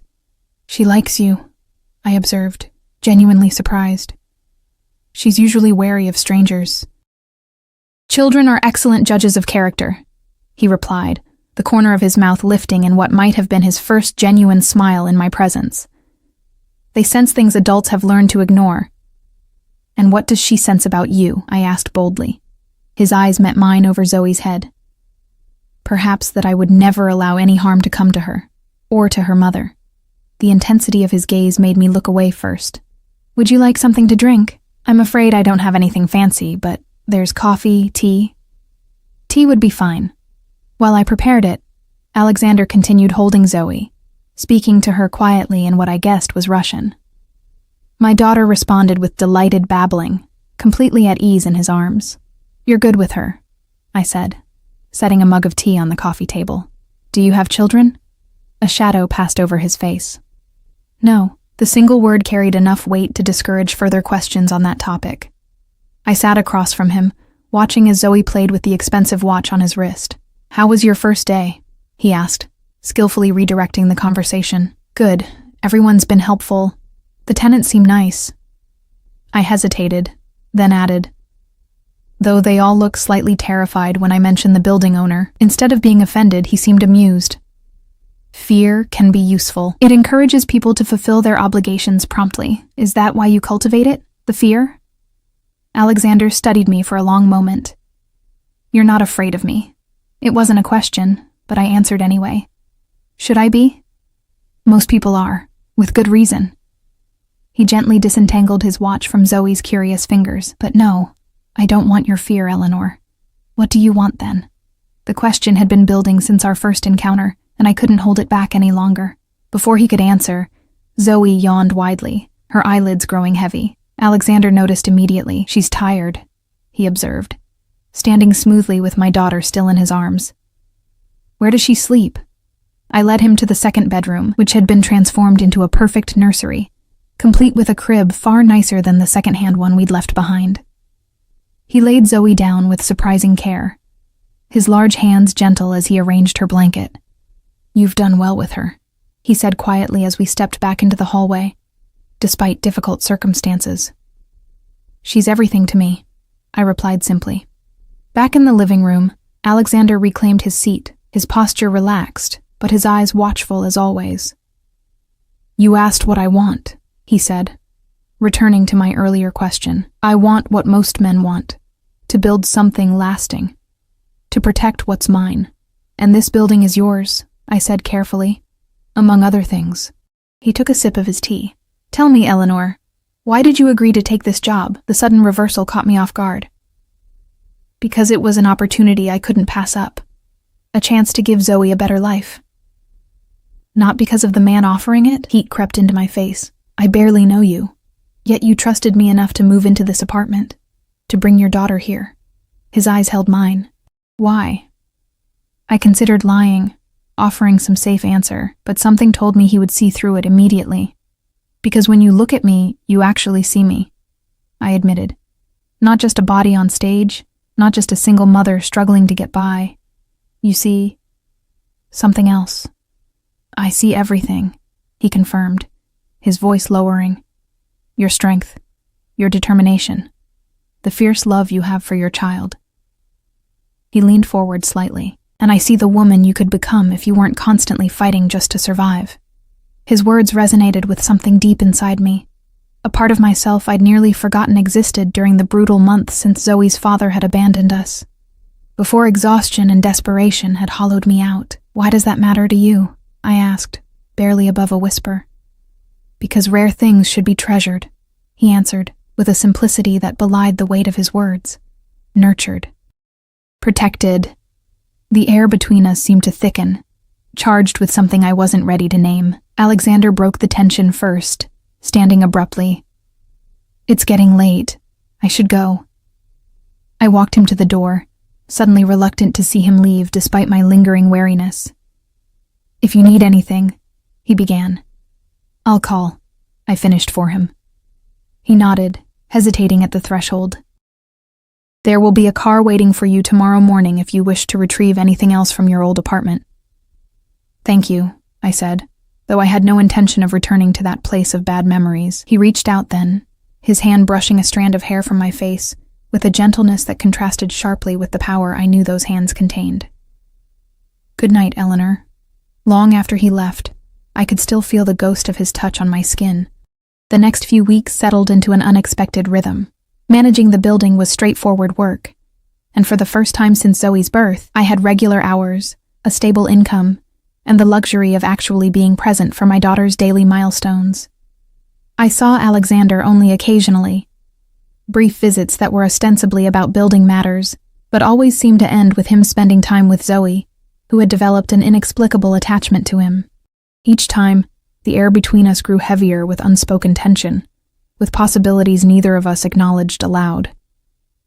"She likes you," I observed, genuinely surprised. "She's usually wary of strangers." "Children are excellent judges of character," he replied, the corner of his mouth lifting in what might have been his first genuine smile in my presence. "They sense things adults have learned to ignore." "And what does she sense about you?" I asked boldly. His eyes met mine over Zoe's head. Perhaps that I would never allow any harm to come to her, or to her mother. The intensity of his gaze made me look away first. "Would you like something to drink? I'm afraid I don't have anything fancy, but there's coffee, tea." "Tea would be fine." While I prepared it, Alexander continued holding Zoe, speaking to her quietly in what I guessed was Russian. My daughter responded with delighted babbling, completely at ease in his arms. "You're good with her," I said, setting a mug of tea on the coffee table. "Do you have children?" A shadow passed over his face. No, the single word carried enough weight to discourage further questions on that topic. I sat across from him, watching as Zoe played with the expensive watch on his wrist. "How was your first day?" he asked, skillfully redirecting the conversation. "Good. Everyone's been helpful. The tenants seem nice." I hesitated, then added, "Though they all look slightly terrified when I mentioned the building owner, instead of being offended, he seemed amused. Fear can be useful. It encourages people to fulfill their obligations promptly. Is that why you cultivate it? The fear?" Alexander studied me for a long moment. "You're not afraid of me." It wasn't a question, but I answered anyway. "Should I be?" "Most people are, with good reason." He gently disentangled his watch from Zoe's curious fingers. "But no, I don't want your fear, Eleanor. What do you want then?" The question had been building since our first encounter, and I couldn't hold it back any longer. Before he could answer, Zoe yawned widely, her eyelids growing heavy. Alexander noticed immediately. "She's tired," he observed, standing smoothly with my daughter still in his arms. "Where does she sleep?" I led him to the second bedroom, which had been transformed into a perfect nursery, complete with a crib far nicer than the second-hand one we'd left behind. He laid Zoe down with surprising care, his large hands gentle as he arranged her blanket. "You've done well with her," he said quietly as we stepped back into the hallway, despite difficult circumstances. "She's everything to me," I replied simply. Back in the living room, Alexander reclaimed his seat, his posture relaxed, but his eyes watchful as always. You asked what I want, he said, returning to my earlier question. I want what most men want, to build something lasting, to protect what's mine. And this building is yours, I said carefully, among other things. He took a sip of his tea. Tell me, Eleanor, why did you agree to take this job? The sudden reversal caught me off guard. Because it was an opportunity I couldn't pass up. A chance to give Zoe a better life. Not because of the man offering it. Heat crept into my face. I barely know you. Yet you trusted me enough to move into this apartment. To bring your daughter here. His eyes held mine. Why? I considered lying, offering some safe answer, but something told me he would see through it immediately. Because when you look at me, you actually see me, I admitted. Not just a body on stage, not just a single mother struggling to get by. You see something else. I see everything, he confirmed, his voice lowering. Your strength, your determination, the fierce love you have for your child. He leaned forward slightly. And I see the woman you could become if you weren't constantly fighting just to survive. His words resonated with something deep inside me, a part of myself I'd nearly forgotten existed during the brutal months since Zoe's father had abandoned us. Before exhaustion and desperation had hollowed me out. Why does that matter to you? I asked, barely above a whisper. Because rare things should be treasured, he answered, with a simplicity that belied the weight of his words. Nurtured. Protected. The air between us seemed to thicken, charged with something I wasn't ready to name. Alexander broke the tension first, standing abruptly. It's getting late. I should go. I walked him to the door, suddenly reluctant to see him leave despite my lingering wariness. If you need anything, he began. I'll call, I finished for him. He nodded, hesitating at the threshold. There will be a car waiting for you tomorrow morning if you wish to retrieve anything else from your old apartment. Thank you, I said, though I had no intention of returning to that place of bad memories. He reached out then, his hand brushing a strand of hair from my face, with a gentleness that contrasted sharply with the power I knew those hands contained. Good night, Eleanor. Long after he left, I could still feel the ghost of his touch on my skin. The next few weeks settled into an unexpected rhythm. Managing the building was straightforward work, and for the first time since Zoe's birth, I had regular hours, a stable income, and the luxury of actually being present for my daughter's daily milestones. I saw Alexander only occasionally, brief visits that were ostensibly about building matters, but always seemed to end with him spending time with Zoe, who had developed an inexplicable attachment to him. Each time, the air between us grew heavier with unspoken tension, with possibilities neither of us acknowledged aloud.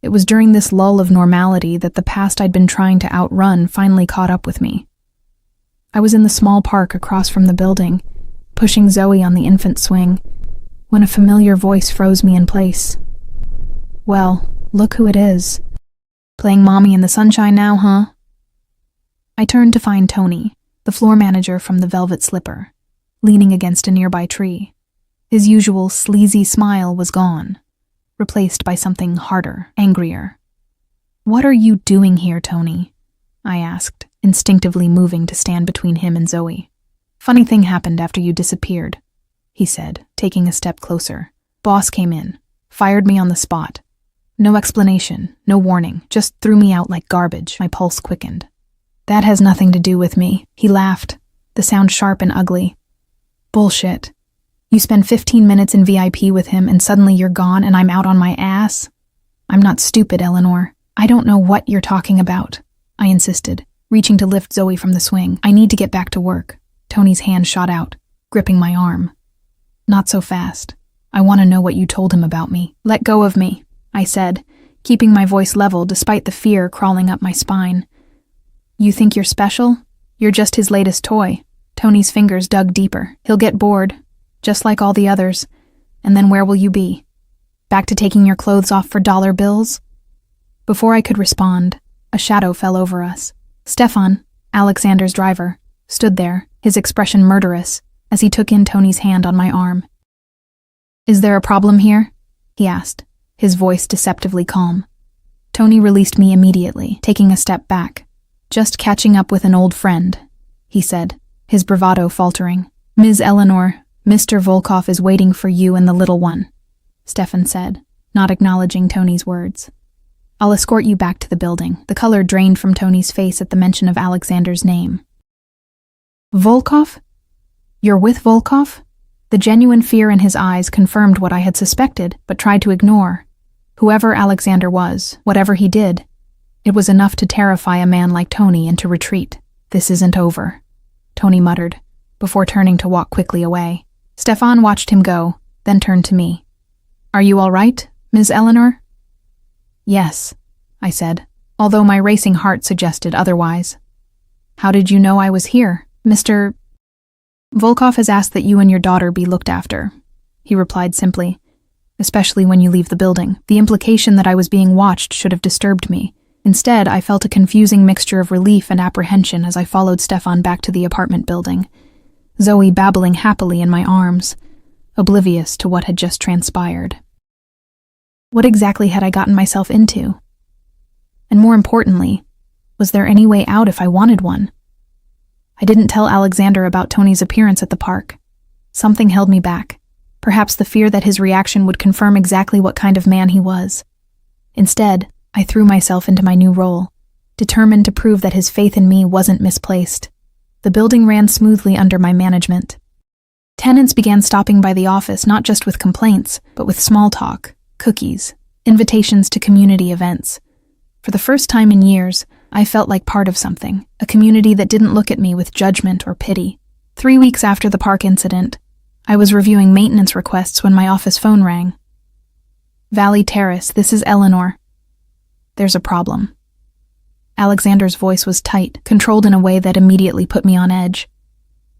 It was during this lull of normality that the past I'd been trying to outrun finally caught up with me. I was in the small park across from the building, pushing Zoe on the infant swing, when a familiar voice froze me in place. Well, look who it is. Playing mommy in the sunshine now, huh? I turned to find Tony, the floor manager from the Velvet Slipper, leaning against a nearby tree. His usual sleazy smile was gone, replaced by something harder, angrier. What are you doing here, Tony? I asked, instinctively moving to stand between him and Zoe. Funny thing happened after you disappeared, he said, taking a step closer. Boss came in, fired me on the spot. No explanation, no warning, just threw me out like garbage. My pulse quickened. That has nothing to do with me, he laughed, the sound sharp and ugly. Bullshit. You spend 15 minutes in VIP with him and suddenly you're gone and I'm out on my ass? I'm not stupid, Eleanor. I don't know what you're talking about, I insisted, reaching to lift Zoe from the swing. I need to get back to work. Tony's hand shot out, gripping my arm. Not so fast. I want to know what you told him about me. Let go of me, I said, keeping my voice level despite the fear crawling up my spine. You think you're special? You're just his latest toy. Tony's fingers dug deeper. He'll get bored, just like all the others. And then where will you be? Back to taking your clothes off for dollar bills? Before I could respond, a shadow fell over us. Stefan, Alexander's driver, stood there, his expression murderous, as he took in Tony's hand on my arm. Is there a problem here? He asked, his voice deceptively calm. Tony released me immediately, taking a step back. Just catching up with an old friend, he said, his bravado faltering. Ms. Eleanor, Mr. Volkov is waiting for you and the little one, Stefan said, not acknowledging Tony's words. I'll escort you back to the building. The color drained from Tony's face at the mention of Alexander's name. Volkov? You're with Volkov? The genuine fear in his eyes confirmed what I had suspected, but tried to ignore. Whoever Alexander was, whatever he did, it was enough to terrify a man like Tony into retreat. This isn't over, Tony muttered, before turning to walk quickly away. Stefan watched him go, then turned to me. Are you all right, Ms. Eleanor? Yes, I said, although my racing heart suggested otherwise. How did you know I was here, Mr. Volkov has asked that you and your daughter be looked after, he replied simply, especially when you leave the building. The implication that I was being watched should have disturbed me. Instead, I felt a confusing mixture of relief and apprehension as I followed Stefan back to the apartment building, Zoe babbling happily in my arms, oblivious to what had just transpired. What exactly had I gotten myself into? And more importantly, was there any way out if I wanted one? I didn't tell Alexander about Tony's appearance at the park. Something held me back, perhaps the fear that his reaction would confirm exactly what kind of man he was. Instead, I threw myself into my new role, determined to prove that his faith in me wasn't misplaced. The building ran smoothly under my management. Tenants began stopping by the office not just with complaints, but with small talk, cookies, invitations to community events. For the first time in years, I felt like part of something, a community that didn't look at me with judgment or pity. 3 weeks after the park incident, I was reviewing maintenance requests when my office phone rang. Valley Terrace, this is Eleanor. There's a problem. Alexander's voice was tight, controlled in a way that immediately put me on edge.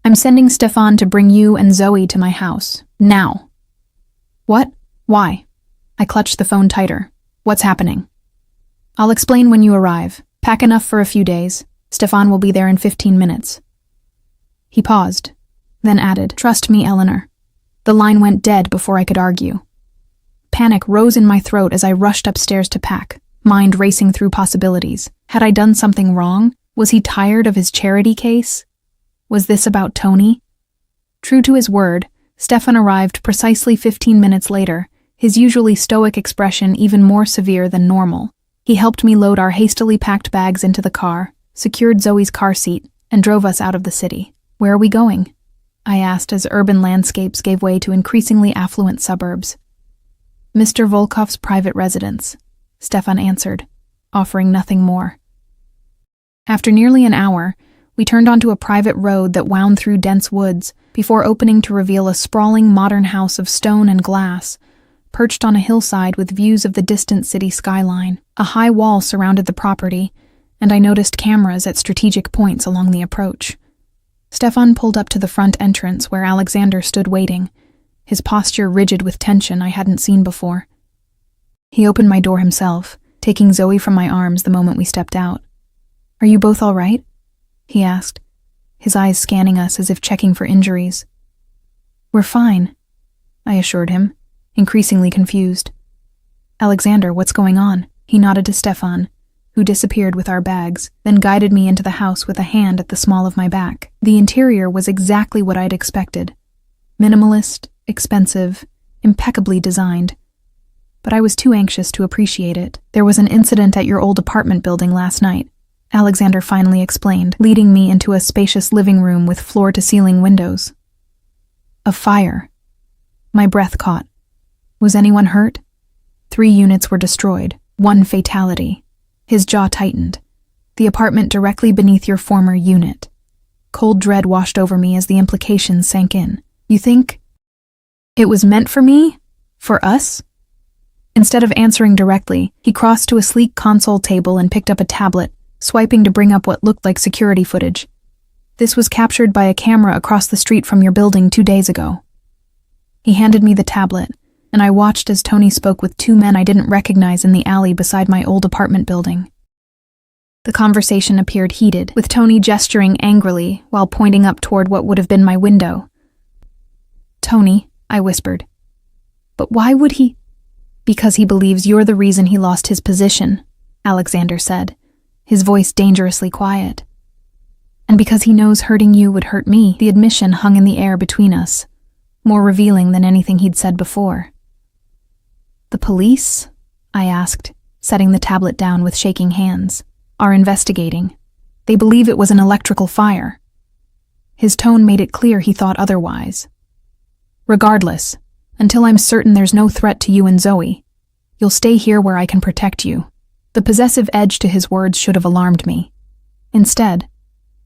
I'm sending Stefan to bring you and Zoe to my house. Now. What? Why? I clutched the phone tighter. What's happening? I'll explain when you arrive. Pack enough for a few days. Stefan will be there in 15 minutes. He paused, then added, Trust me, Eleanor. The line went dead before I could argue. Panic rose in my throat as I rushed upstairs to pack, mind racing through possibilities. Had I done something wrong? Was he tired of his charity case? Was this about Tony? True to his word, Stefan arrived precisely 15 minutes later, his usually stoic expression even more severe than normal. He helped me load our hastily packed bags into the car, secured Zoe's car seat, and drove us out of the city. Where are we going? I asked as urban landscapes gave way to increasingly affluent suburbs. Mr. Volkov's private residence, Stefan answered, offering nothing more. After nearly an hour, we turned onto a private road that wound through dense woods before opening to reveal a sprawling modern house of stone and glass, perched on a hillside with views of the distant city skyline. A high wall surrounded the property, and I noticed cameras at strategic points along the approach. Stefan pulled up to the front entrance where Alexander stood waiting, his posture rigid with tension I hadn't seen before. He opened my door himself, taking Zoe from my arms the moment we stepped out. Are you both all right? He asked, his eyes scanning us as if checking for injuries. We're fine, I assured him, increasingly confused. Alexander, what's going on? He nodded to Stefan, who disappeared with our bags, then guided me into the house with a hand at the small of my back. The interior was exactly what I'd expected. Minimalist, expensive, impeccably designed. But I was too anxious to appreciate it. There was an incident at your old apartment building last night, Alexander finally explained, leading me into a spacious living room with floor-to-ceiling windows. A fire. My breath caught. Was anyone hurt? 3 units were destroyed, 1 fatality. His jaw tightened. The apartment directly beneath your former unit. Cold dread washed over me as the implications sank in. You think it was meant for me? For us? Instead of answering directly, he crossed to a sleek console table and picked up a tablet, swiping to bring up what looked like security footage. This was captured by a camera across the street from your building 2 days ago. He handed me the tablet, and I watched as Tony spoke with 2 men I didn't recognize in the alley beside my old apartment building. The conversation appeared heated, with Tony gesturing angrily while pointing up toward what would have been my window. Tony, I whispered. But why would he? Because he believes you're the reason he lost his position, Alexander said, his voice dangerously quiet. And because he knows hurting you would hurt me, the admission hung in the air between us. more revealing than anything he'd said before. "The police?" I asked, setting the tablet down with shaking hands. "Are investigating. They believe it was an electrical fire." His tone made it clear he thought otherwise. "Regardless, until I'm certain there's no threat to you and Zoe, you'll stay here where I can protect you." The possessive edge to his words should have alarmed me. Instead,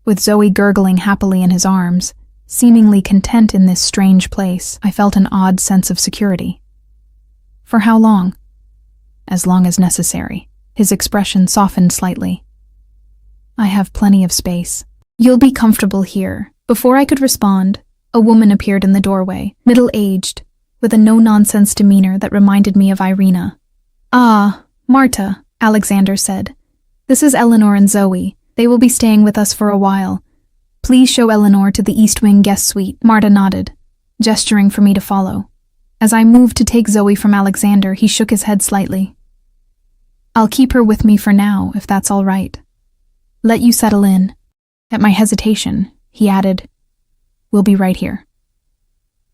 with Zoe gurgling happily in his arms, seemingly content in this strange place, I felt an odd sense of security. "For how long?" "As long as necessary." His expression softened slightly. "I have plenty of space. You'll be comfortable here." Before I could respond, a woman appeared in the doorway, middle-aged, with a no-nonsense demeanor that reminded me of Irina. "Ah, Marta," Alexander said. "This is Eleanor and Zoe. They will be staying with us for a while. Please show Eleanor to the East Wing guest suite." Marta nodded, gesturing for me to follow. As I moved to take Zoe from Alexander, he shook his head slightly. "I'll keep her with me for now, if that's all right. Let you settle in." At my hesitation, he added, "We'll be right here."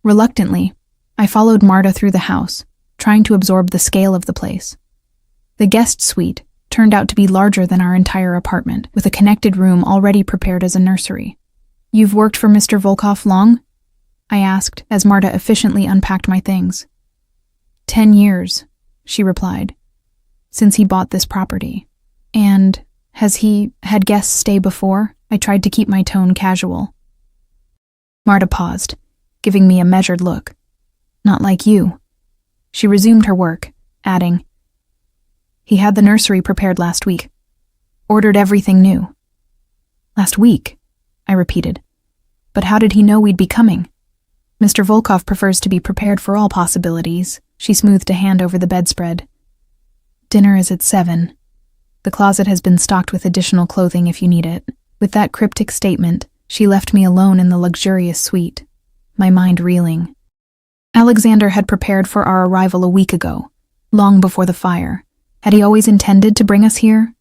Reluctantly, I followed Marta through the house, trying to absorb the scale of the place. The guest suite turned out to be larger than our entire apartment, with a connected room already prepared as a nursery. "You've worked for Mr. Volkov long?" I asked, as Marta efficiently unpacked my things. 10 years, she replied, "since he bought this property." "And has he had guests stay before?" I tried to keep my tone casual. Marta paused, giving me a measured look. "Not like you." She resumed her work, adding, "He had the nursery prepared last week. Ordered everything new." "Last week?" I repeated. "But how did he know we'd be coming?" "Mr. Volkov prefers to be prepared for all possibilities." She smoothed a hand over the bedspread. "Dinner is at 7. The closet has been stocked with additional clothing if you need it." With that cryptic statement, she left me alone in the luxurious suite, my mind reeling. Alexander had prepared for our arrival a week ago, long before the fire. Had he always intended to bring us here?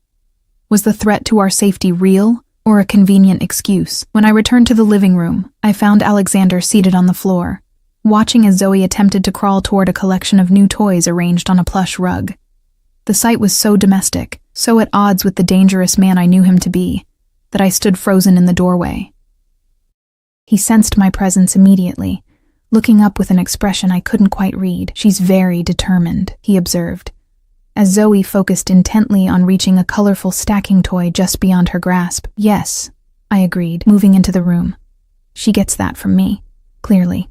Was the threat to our safety real, or a convenient excuse? When I returned to the living room, I found Alexander seated on the floor, watching as Zoe attempted to crawl toward a collection of new toys arranged on a plush rug. The sight was so domestic, so at odds with the dangerous man I knew him to be, that I stood frozen in the doorway. He sensed my presence immediately, looking up with an expression I couldn't quite read. "She's very determined," he observed, as Zoe focused intently on reaching a colorful stacking toy just beyond her grasp. "Yes," I agreed, moving into the room. "She gets that from me, clearly."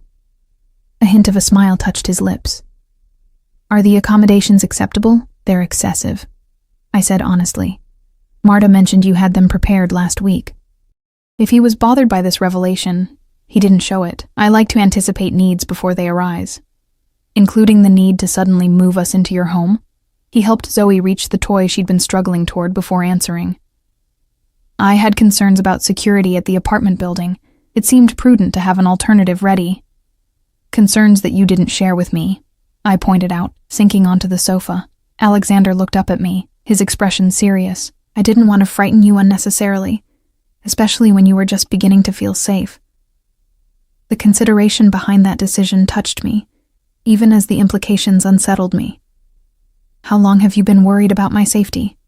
A hint of a smile touched his lips. "Are the accommodations acceptable?" "They're excessive," I said honestly. "Marta mentioned you had them prepared last week." If he was bothered by this revelation, he didn't show it. I like to anticipate needs before they arise, including the need to suddenly move us into your home. He helped Zoe reach the toy she'd been struggling toward before answering. "I had concerns about security at the apartment building. It seemed prudent to have an alternative ready." "Concerns that you didn't share with me," I pointed out, sinking onto the sofa. Alexander looked up at me, his expression serious. "I didn't want to frighten you unnecessarily, especially when you were just beginning to feel safe." The consideration behind that decision touched me, even as the implications unsettled me. "How long have you been worried about my safety?"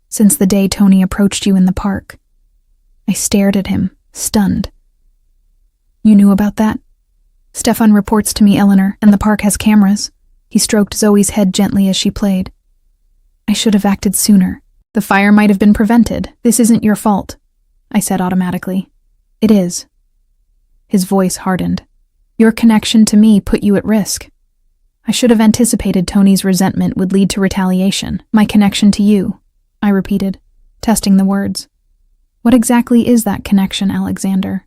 "Since the day Tony approached you in the park." I stared at him, stunned. "You knew about that?" "Stefan reports to me, Eleanor, and the park has cameras." He stroked Zoe's head gently as she played. "I should have acted sooner. The fire might have been prevented. This isn't your fault," I said automatically. "It is." His voice hardened. "Your connection to me put you at risk. I should have anticipated Tony's resentment would lead to retaliation." "My connection to you," I repeated, testing the words. "What exactly is that connection, Alexander?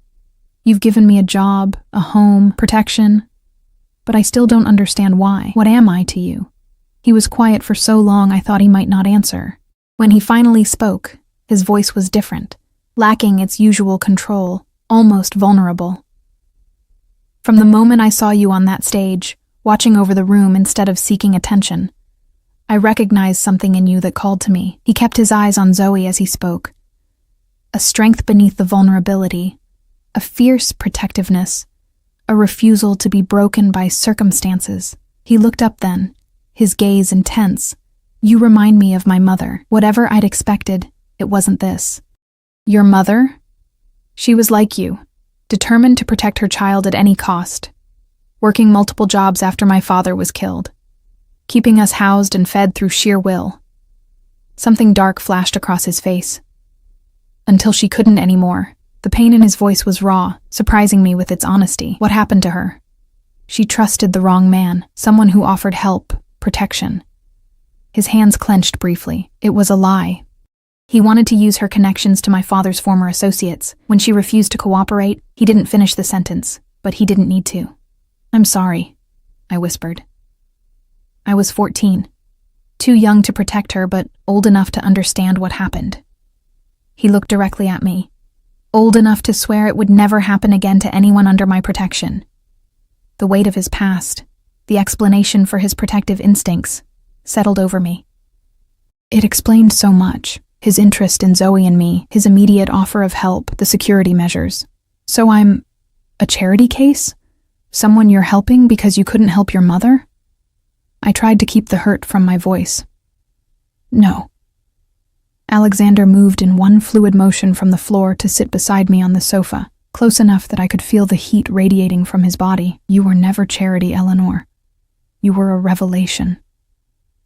You've given me a job, a home, protection, but I still don't understand why. What am I to you?" He was quiet for so long I thought he might not answer. When he finally spoke, his voice was different, lacking its usual control, almost vulnerable. "From the moment I saw you on that stage, watching over the room instead of seeking attention, I recognized something in you that called to me." He kept his eyes on Zoe as he spoke. A strength beneath the vulnerability, a fierce protectiveness, a a refusal to be broken by circumstances. He looked up then, his gaze intense. You remind me of my mother. Whatever I'd expected, it wasn't this. Your mother? She was like you, determined to protect her child at any cost, working multiple jobs after my father was killed, keeping us housed and fed through sheer will. Something dark flashed across his face. Until she couldn't anymore. The pain in his voice was raw, surprising me with its honesty. What happened to her? She trusted the wrong man, someone who offered help, protection. His hands clenched briefly. It was a lie. He wanted to use her connections to my father's former associates. When she refused to cooperate, he didn't finish the sentence, but he didn't need to. I'm sorry, I whispered. I was 14. Too young to protect her, but old enough to understand what happened. He looked directly at me. Old enough to swear it would never happen again to anyone under my protection. The weight of his past, the explanation for his protective instincts, settled over me. It explained so much. His interest in Zoe and me, his immediate offer of help, the security measures. So I'm a charity case? Someone you're helping because you couldn't help your mother? I tried to keep the hurt from my voice. No. Alexander moved in one fluid motion from the floor to sit beside me on the sofa, close enough that I could feel the heat radiating from his body. You were never charity, Eleanor. You were a revelation.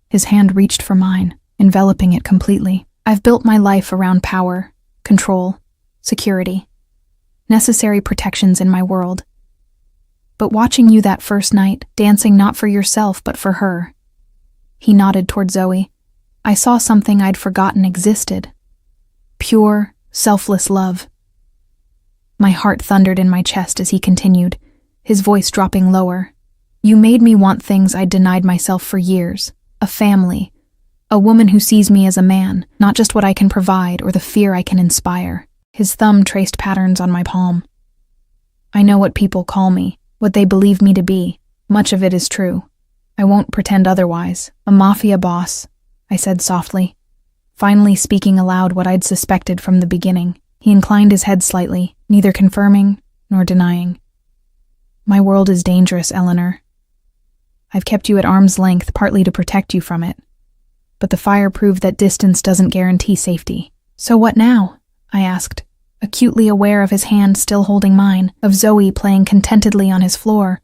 His hand reached for mine, enveloping it completely. I've built my life around power, control, security, necessary protections in my world. But watching you that first night, dancing not for yourself but for her. He nodded toward Zoe. I saw something I'd forgotten existed. Pure, selfless love. My heart thundered in my chest as he continued, his voice dropping lower. You made me want things I'd denied myself for years. A family. A woman who sees me as a man, not just what I can provide or the fear I can inspire. His thumb traced patterns on my palm. I know what people call me, what they believe me to be. Much of it is true. I won't pretend otherwise. A mafia boss, I said softly, finally speaking aloud what I'd suspected from the beginning. He inclined his head slightly, neither confirming nor denying. My world is dangerous, Eleanor. I've kept you at arm's length partly to protect you from it. But the fire proved that distance doesn't guarantee safety. So what now? I asked, acutely aware of his hand still holding mine, of Zoe playing contentedly on his floor,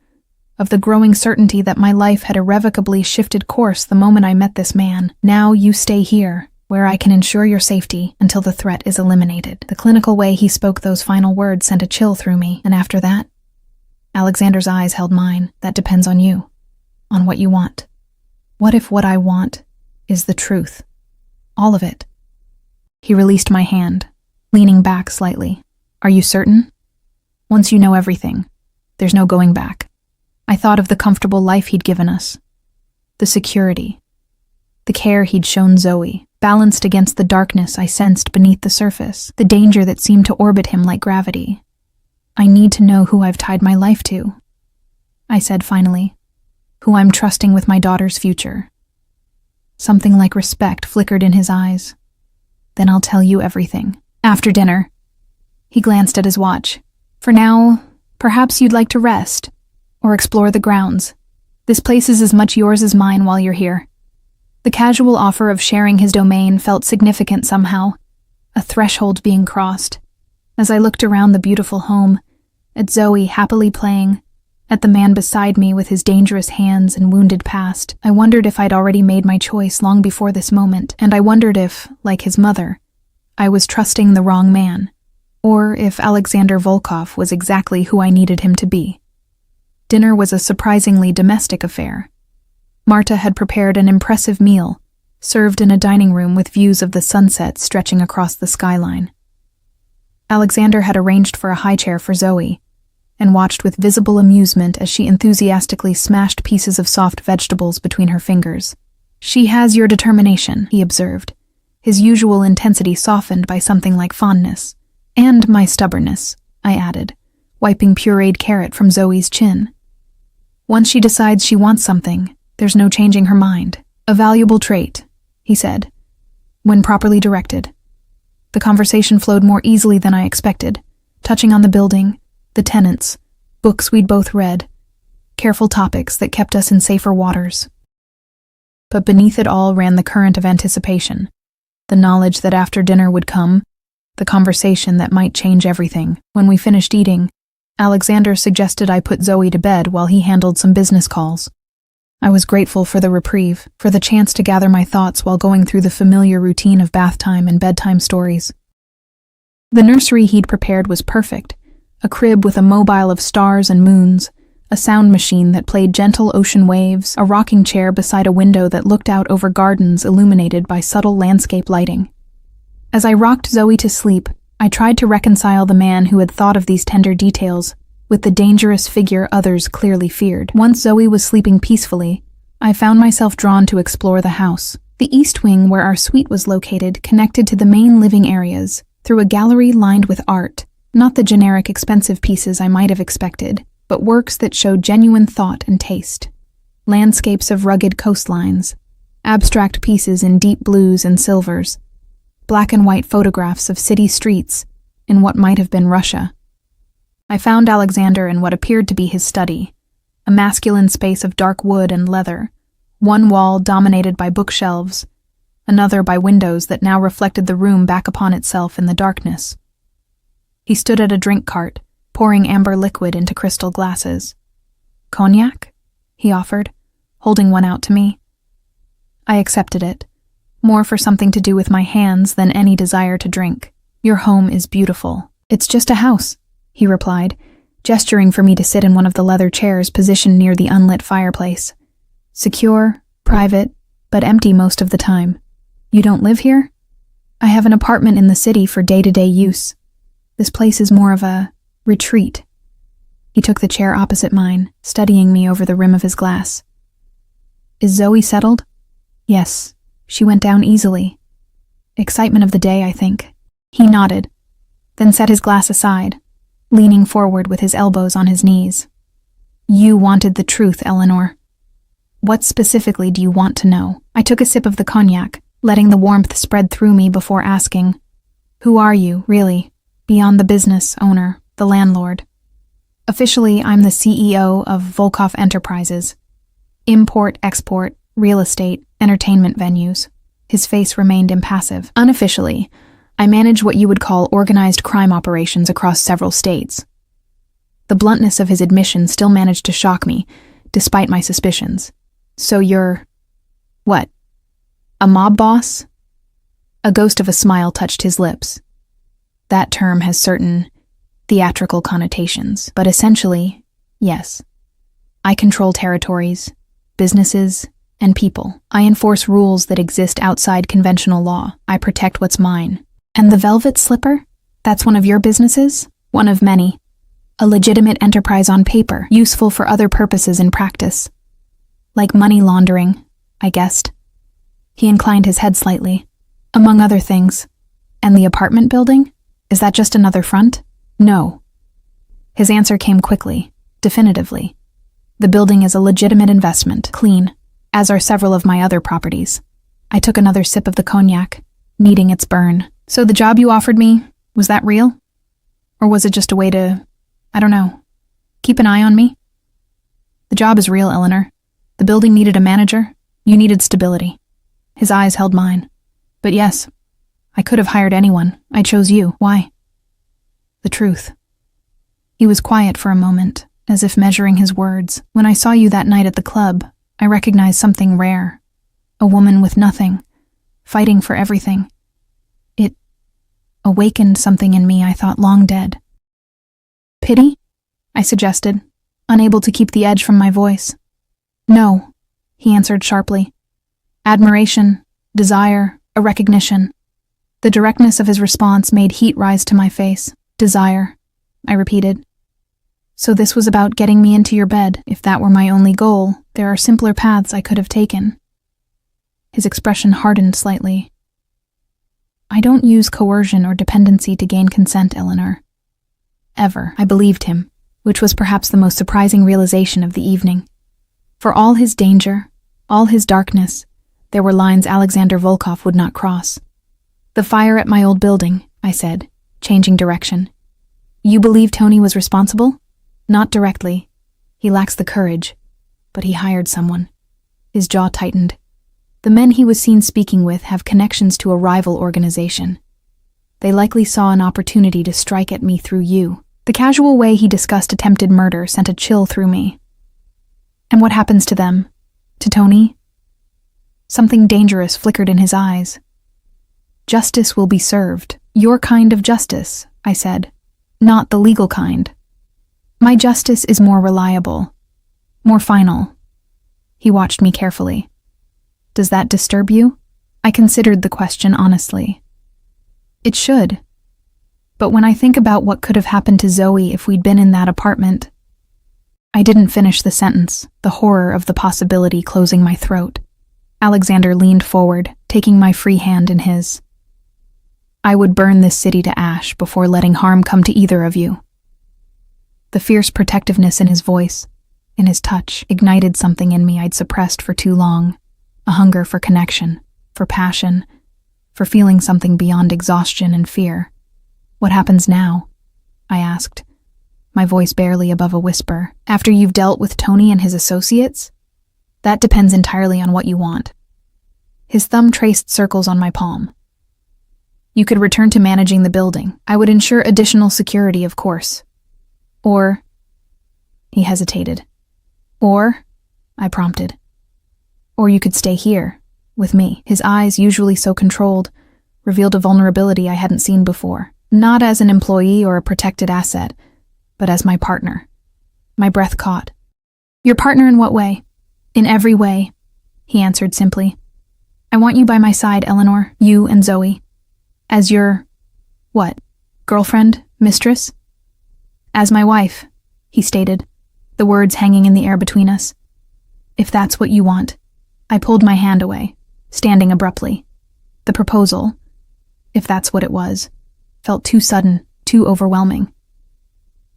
of the growing certainty that my life had irrevocably shifted course the moment I met this man. Now you stay here, where I can ensure your safety until the threat is eliminated. The clinical way he spoke those final words sent a chill through me, and after that, Alexander's eyes held mine. That depends on you, on what you want. What if what I want is the truth? All of it. He released my hand, leaning back slightly. Are you certain? Once you know everything, there's no going back. I thought of the comfortable life he'd given us, the security, the care he'd shown Zoe, balanced against the darkness I sensed beneath the surface, the danger that seemed to orbit him like gravity. I need to know who I've tied my life to, I said finally, who I'm trusting with my daughter's future. Something like respect flickered in his eyes. Then I'll tell you everything. After dinner. He glanced at his watch. For now, perhaps you'd like to rest, or explore the grounds. This place is as much yours as mine while you're here. The casual offer of sharing his domain felt significant somehow, a threshold being crossed. As I looked around the beautiful home, at Zoe happily playing, at the man beside me with his dangerous hands and wounded past, I wondered if I'd already made my choice long before this moment, and I wondered if, like his mother, I was trusting the wrong man, or if Alexander Volkov was exactly who I needed him to be. Dinner was a surprisingly domestic affair. Marta had prepared an impressive meal, served in a dining room with views of the sunset stretching across the skyline. Alexander had arranged for a high chair for Zoe, and watched with visible amusement as she enthusiastically smashed pieces of soft vegetables between her fingers. She has your determination, he observed, his usual intensity softened by something like fondness. And my stubbornness, I added, wiping pureed carrot from Zoe's chin. Once she decides she wants something, there's no changing her mind. A valuable trait, he said, when properly directed. The conversation flowed more easily than I expected, touching on the building, the tenants, books we'd both read, careful topics that kept us in safer waters. But beneath it all ran the current of anticipation, the knowledge that after dinner would come, the conversation that might change everything. When we finished eating, Alexander suggested I put Zoe to bed while he handled some business calls. I was grateful for the reprieve, for the chance to gather my thoughts while going through the familiar routine of bath time and bedtime stories. The nursery he'd prepared was perfect, a crib with a mobile of stars and moons, a sound machine that played gentle ocean waves, a rocking chair beside a window that looked out over gardens illuminated by subtle landscape lighting. As I rocked Zoe to sleep, I tried to reconcile the man who had thought of these tender details with the dangerous figure others clearly feared. Once Zoe was sleeping peacefully, I found myself drawn to explore the house. The east wing, where our suite was located, connected to the main living areas through a gallery lined with art, not the generic expensive pieces I might have expected, but works that showed genuine thought and taste. Landscapes of rugged coastlines, abstract pieces in deep blues and silvers, black and white photographs of city streets in what might have been Russia. I found Alexander in what appeared to be his study, a masculine space of dark wood and leather, one wall dominated by bookshelves, another by windows that now reflected the room back upon itself in the darkness. He stood at a drink cart, pouring amber liquid into crystal glasses. "Cognac?" he offered, holding one out to me. I accepted it, more for something to do with my hands than any desire to drink. "Your home is beautiful." "It's just a house," he replied, gesturing for me to sit in one of the leather chairs positioned near the unlit fireplace. "Secure, private, but empty most of the time. You don't live here?" "I have an apartment in the city for day-to-day use. This place is more of a retreat." He took the chair opposite mine, studying me over the rim of his glass. "Is Zoe settled?" "Yes, she went down easily. Excitement of the day, I think." He nodded, then set his glass aside, leaning forward with his elbows on his knees. "You wanted the truth, Eleanor. What specifically do you want to know?" I took a sip of the cognac, letting the warmth spread through me before asking, "Who are you, really, beyond the business owner, the landlord?" "Officially, I'm the CEO of Volkov Enterprises. Import, export, real estate, entertainment venues." His face remained impassive. "Unofficially, I manage what you would call organized crime operations across several states." The bluntness of his admission still managed to shock me, despite my suspicions. "So you're... what? A mob boss?" A ghost of a smile touched his lips. "That term has certain theatrical connotations, but essentially, yes. I control territories, businesses, and people. I enforce rules that exist outside conventional law. I protect what's mine." "And the Velvet Slipper? That's one of your businesses?" "One of many. A legitimate enterprise on paper, useful for other purposes in practice. Like money laundering," I guessed. He inclined his head slightly. "Among other things." "And the apartment building? Is that just another front?" "No." His answer came quickly, definitively. "The building is a legitimate investment, clean, as are several of my other properties." I took another sip of the cognac, needing its burn. "So the job you offered me, was that real? Or was it just a way to, I don't know, keep an eye on me?" "The job is real, Eleanor. The building needed a manager. You needed stability." His eyes held mine. "But yes, I could have hired anyone. I chose you. Why?" "The truth." He was quiet for a moment, as if measuring his words. "When I saw you that night at the club, I recognized something rare. A woman with nothing, fighting for everything. It awakened something in me I thought long dead." "Pity?" I suggested, unable to keep the edge from my voice. "No," he answered sharply. "Admiration, desire, a recognition." The directness of his response made heat rise to my face. "Desire," I repeated. "So this was about getting me into your bed. If that were my only goal, there are simpler paths I could have taken." His expression hardened slightly. "I don't use coercion or dependency to gain consent, Eleanor. Ever." I believed him, which was perhaps the most surprising realization of the evening. For all his danger, all his darkness, there were lines Alexander Volkov would not cross. "The fire at my old building," I said, changing direction. "You believe Tony was responsible?" Not directly. He lacks the courage. But he hired someone. His jaw tightened. The men he was seen speaking with have connections to a rival organization. They likely saw an opportunity to strike at me through you. The casual way he discussed attempted murder sent a chill through me. And what happens to them? To Tony? Something dangerous flickered in his eyes. Justice will be served. Your kind of justice, I said. Not the legal kind. My justice is more reliable. More final. He watched me carefully. Does that disturb you? I considered the question honestly. It should. But when I think about what could have happened to Zoe if we'd been in that apartment... I didn't finish the sentence, the horror of the possibility closing my throat. Alexander leaned forward, taking my free hand in his. I would burn this city to ash before letting harm come to either of you. The fierce protectiveness in his voice, in his touch, ignited something in me I'd suppressed for too long. A hunger for connection, for passion, for feeling something beyond exhaustion and fear. What happens now? I asked, my voice barely above a whisper. After you've dealt with Tony and his associates? That depends entirely on what you want. His thumb traced circles on my palm. You could return to managing the building. I would ensure additional security, of course. Or... He hesitated. Or, I prompted. Or you could stay here, with me. His eyes, usually so controlled, revealed a vulnerability I hadn't seen before. Not as an employee or a protected asset, but as my partner. My breath caught. Your partner in what way? In every way, he answered simply. I want you by my side, Eleanor, you and Zoe. As your... what? Girlfriend? Mistress? As my wife, he stated, the words hanging in the air between us. If that's what you want. I pulled my hand away, standing abruptly. The proposal, if that's what it was, felt too sudden, too overwhelming.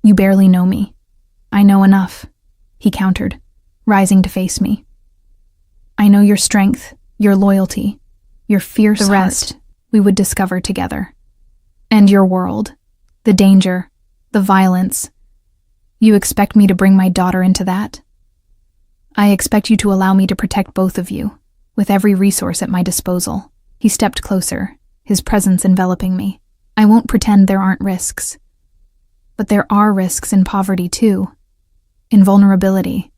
You barely know me. I know enough, he countered, rising to face me. I know your strength, your loyalty, your fierce heart. The rest we would discover together. And your world, the danger, the violence. You expect me to bring my daughter into that? I expect you to allow me to protect both of you, with every resource at my disposal. He stepped closer, his presence enveloping me. I won't pretend there aren't risks. But there are risks in poverty too, in vulnerability.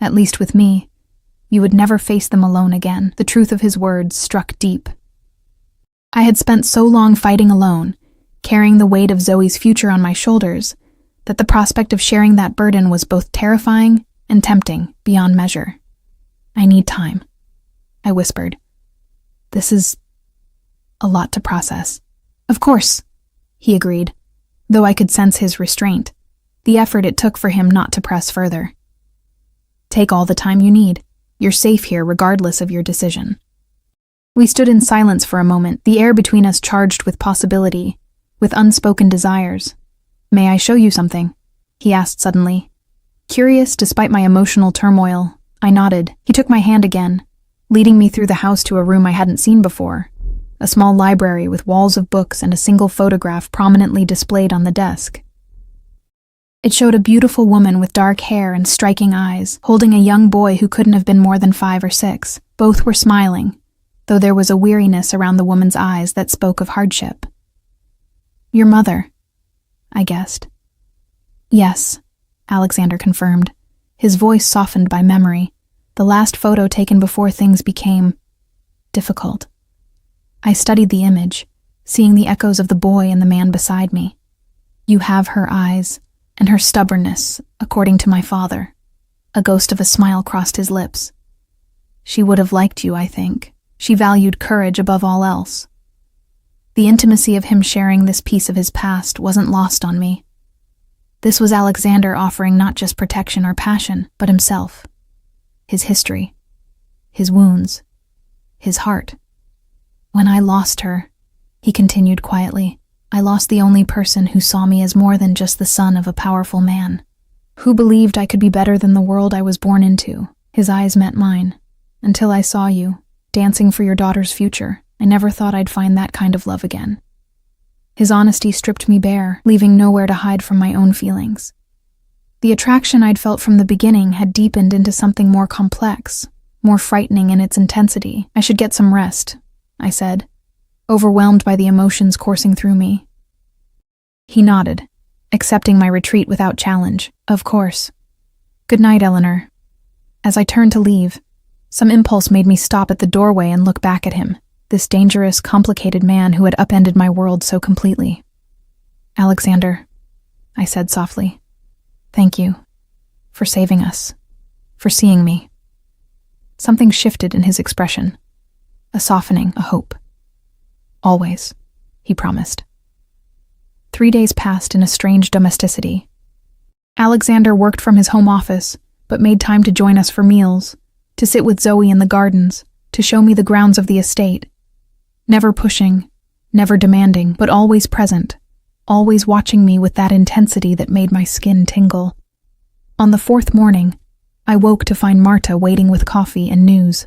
At least with me, you would never face them alone again. The truth of his words struck deep. I had spent so long fighting alone, carrying the weight of Zoe's future on my shoulders, that the prospect of sharing that burden was both terrifying and tempting beyond measure. I need time, I whispered. This is a lot to process. Of course, he agreed, though I could sense his restraint, the effort it took for him not to press further. Take all the time you need. You're safe here regardless of your decision. We stood in silence for a moment, the air between us charged with possibility, with unspoken desires. May I show you something? He asked suddenly. Curious despite my emotional turmoil, I nodded. He took my hand again, leading me through the house to a room I hadn't seen before. A small library with walls of books and a single photograph prominently displayed on the desk. It showed a beautiful woman with dark hair and striking eyes, holding a young boy who couldn't have been more than 5 or 6. Both were smiling, though there was a weariness around the woman's eyes that spoke of hardship. Your mother, I guessed. Yes, Alexander confirmed, his voice softened by memory, the last photo taken before things became difficult. I studied the image, seeing the echoes of the boy and the man beside me. You have her eyes, and her stubbornness, according to my father. A ghost of a smile crossed his lips. She would have liked you, I think. She valued courage above all else. The intimacy of him sharing this piece of his past wasn't lost on me. This was Alexander offering not just protection or passion, but himself. His history. His wounds. His heart. When I lost her, he continued quietly, I lost the only person who saw me as more than just the son of a powerful man, who believed I could be better than the world I was born into. His eyes met mine. Until I saw you, dancing for your daughter's future, I never thought I'd find that kind of love again. His honesty stripped me bare, leaving nowhere to hide from my own feelings. The attraction I'd felt from the beginning had deepened into something more complex, more frightening in its intensity. I should get some rest, I said, overwhelmed by the emotions coursing through me. He nodded, accepting my retreat without challenge. Of course. Good night, Eleanor. As I turned to leave, some impulse made me stop at the doorway and look back at him, this dangerous, complicated man who had upended my world so completely. Alexander, I said softly, thank you for saving us, for seeing me. Something shifted in his expression, a softening, a hope. Always, he promised. 3 days passed in a strange domesticity. Alexander worked from his home office, but made time to join us for meals, to sit with Zoe in the gardens, to show me the grounds of the estate. Never pushing, never demanding, but always present, always watching me with that intensity that made my skin tingle. On the 4th morning, I woke to find Marta waiting with coffee and news.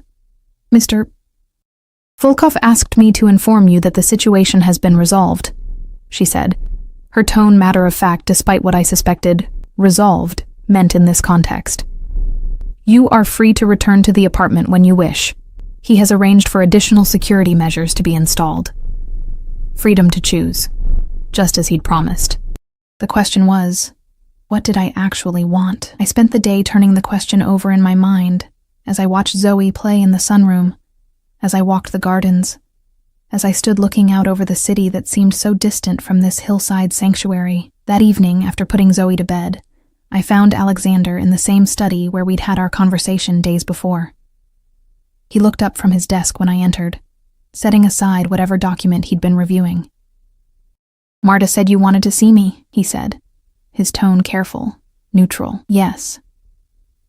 Mr. Volkov asked me to inform you that the situation has been resolved, she said, her tone matter-of-fact despite what I suspected resolved meant in this context. You are free to return to the apartment when you wish. He has arranged for additional security measures to be installed. Freedom to choose, just as he'd promised. The question was, what did I actually want? I spent the day turning the question over in my mind as I watched Zoe play in the sunroom, as I walked the gardens, as I stood looking out over the city that seemed so distant from this hillside sanctuary. That evening, after putting Zoe to bed, I found Alexander in the same study where we'd had our conversation days before. He looked up from his desk when I entered, setting aside whatever document he'd been reviewing. Marta said you wanted to see me, he said, his tone careful, neutral. Yes.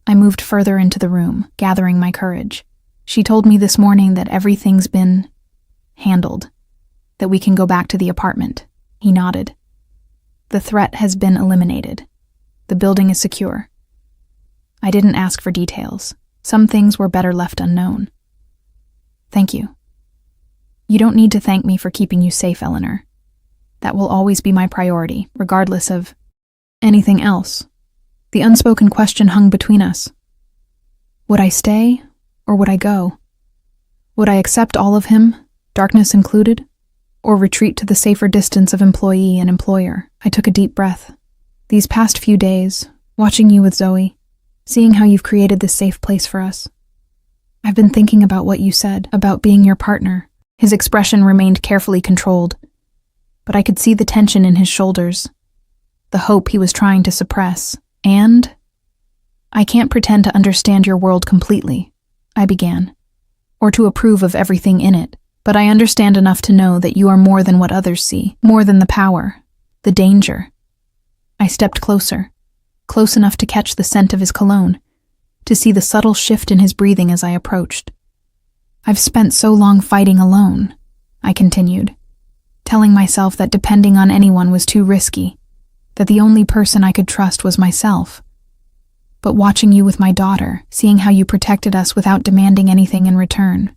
I moved further into the room, gathering my courage. She told me this morning that everything's been handled, that we can go back to the apartment. He nodded. The threat has been eliminated. The building is secure. I didn't ask for details. Some things were better left unknown. Thank you. You don't need to thank me for keeping you safe, Eleanor. That will always be my priority, regardless of anything else. The unspoken question hung between us. Would I stay, or would I go? Would I accept all of him, darkness included, or retreat to the safer distance of employee and employer? I took a deep breath. These past few days, watching you with Zoe, seeing how you've created this safe place for us. I've been thinking about what you said, about being your partner. His expression remained carefully controlled, but I could see the tension in his shoulders, the hope he was trying to suppress. And I can't pretend to understand your world completely, I began, or to approve of everything in it, but I understand enough to know that you are more than what others see, more than the power, the danger. I stepped closer, close enough to catch the scent of his cologne, to see the subtle shift in his breathing as I approached. I've spent so long fighting alone, I continued, telling myself that depending on anyone was too risky, that the only person I could trust was myself. But watching you with my daughter, seeing how you protected us without demanding anything in return,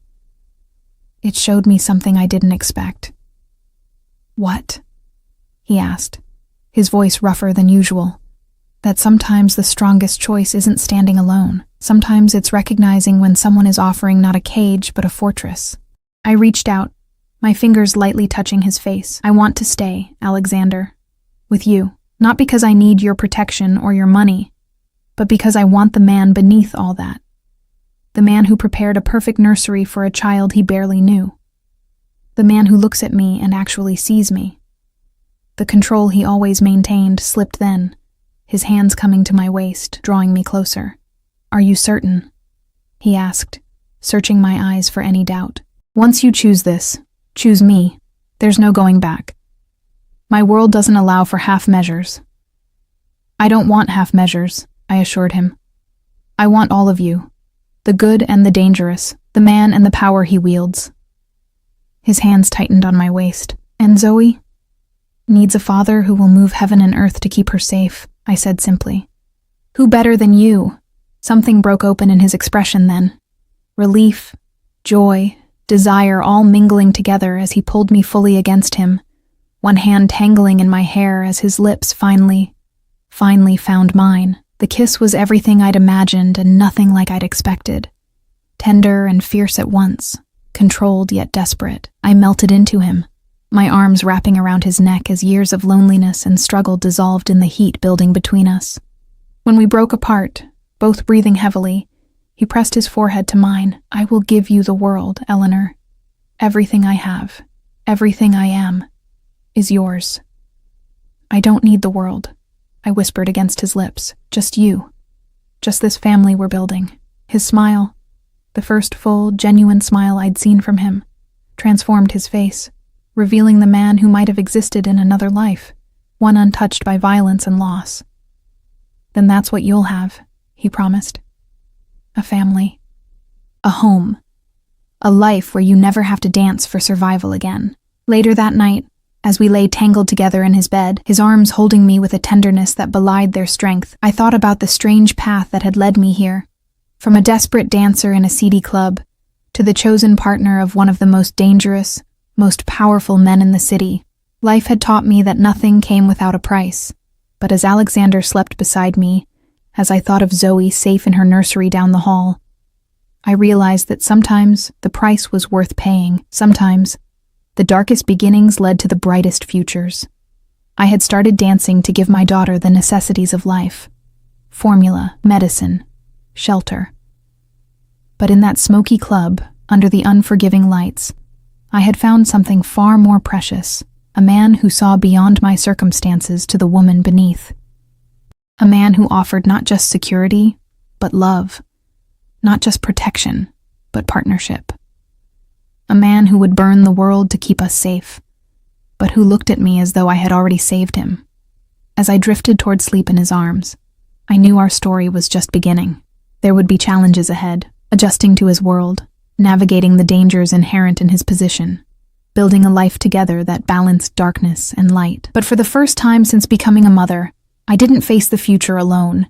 it showed me something I didn't expect. What? He asked, his voice rougher than usual. That sometimes the strongest choice isn't standing alone. Sometimes it's recognizing when someone is offering not a cage but a fortress. I reached out, my fingers lightly touching his face. I want to stay, Alexander, with you, not because I need your protection or your money, but because I want the man beneath all that. The man who prepared a perfect nursery for a child he barely knew. The man who looks at me and actually sees me. The control he always maintained slipped then, his hands coming to my waist, drawing me closer. Are you certain? He asked, searching my eyes for any doubt. Once you choose this, choose me. There's no going back. My world doesn't allow for half measures. I don't want half measures, I assured him. I want all of you, the good and the dangerous, the man and the power he wields. His hands tightened on my waist. And Zoe? Needs a father who will move heaven and earth to keep her safe, I said simply. Who better than you? Something broke open in his expression then. Relief, joy, desire all mingling together as he pulled me fully against him, one hand tangling in my hair as his lips finally finally found mine. The kiss was everything I'd imagined and nothing like I'd expected. Tender and fierce at once, controlled yet desperate. I melted into him, my arms wrapping around his neck as years of loneliness and struggle dissolved in the heat building between us. When we broke apart, both breathing heavily, he pressed his forehead to mine. "I will give you the world, Eleanor. Everything I have, everything I am, is yours." "I don't need the world," I whispered against his lips. "Just you. Just this family we're building." His smile, the first full, genuine smile I'd seen from him, transformed his face, revealing the man who might have existed in another life, one untouched by violence and loss. "Then that's what you'll have," he promised. "A family. A home. A life where you never have to dance for survival again." Later that night, as we lay tangled together in his bed, his arms holding me with a tenderness that belied their strength, I thought about the strange path that had led me here. From a desperate dancer in a seedy club, to the chosen partner of one of the most dangerous, most powerful men in the city, life had taught me that nothing came without a price. But as Alexander slept beside me, as I thought of Zoe safe in her nursery down the hall, I realized that sometimes the price was worth paying. Sometimes the darkest beginnings led to the brightest futures. I had started dancing to give my daughter the necessities of life: formula, medicine, shelter. But in that smoky club, under the unforgiving lights, I had found something far more precious, a man who saw beyond my circumstances to the woman beneath. A man who offered not just security, but love. Not just protection, but partnership. A man who would burn the world to keep us safe, but who looked at me as though I had already saved him. As I drifted toward sleep in his arms, I knew our story was just beginning. There would be challenges ahead, adjusting to his world, navigating the dangers inherent in his position, building a life together that balanced darkness and light. But for the first time since becoming a mother, I didn't face the future alone.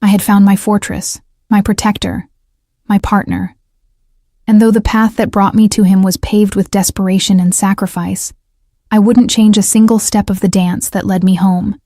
I had found my fortress, my protector, my partner. And though the path that brought me to him was paved with desperation and sacrifice, I wouldn't change a single step of the dance that led me home.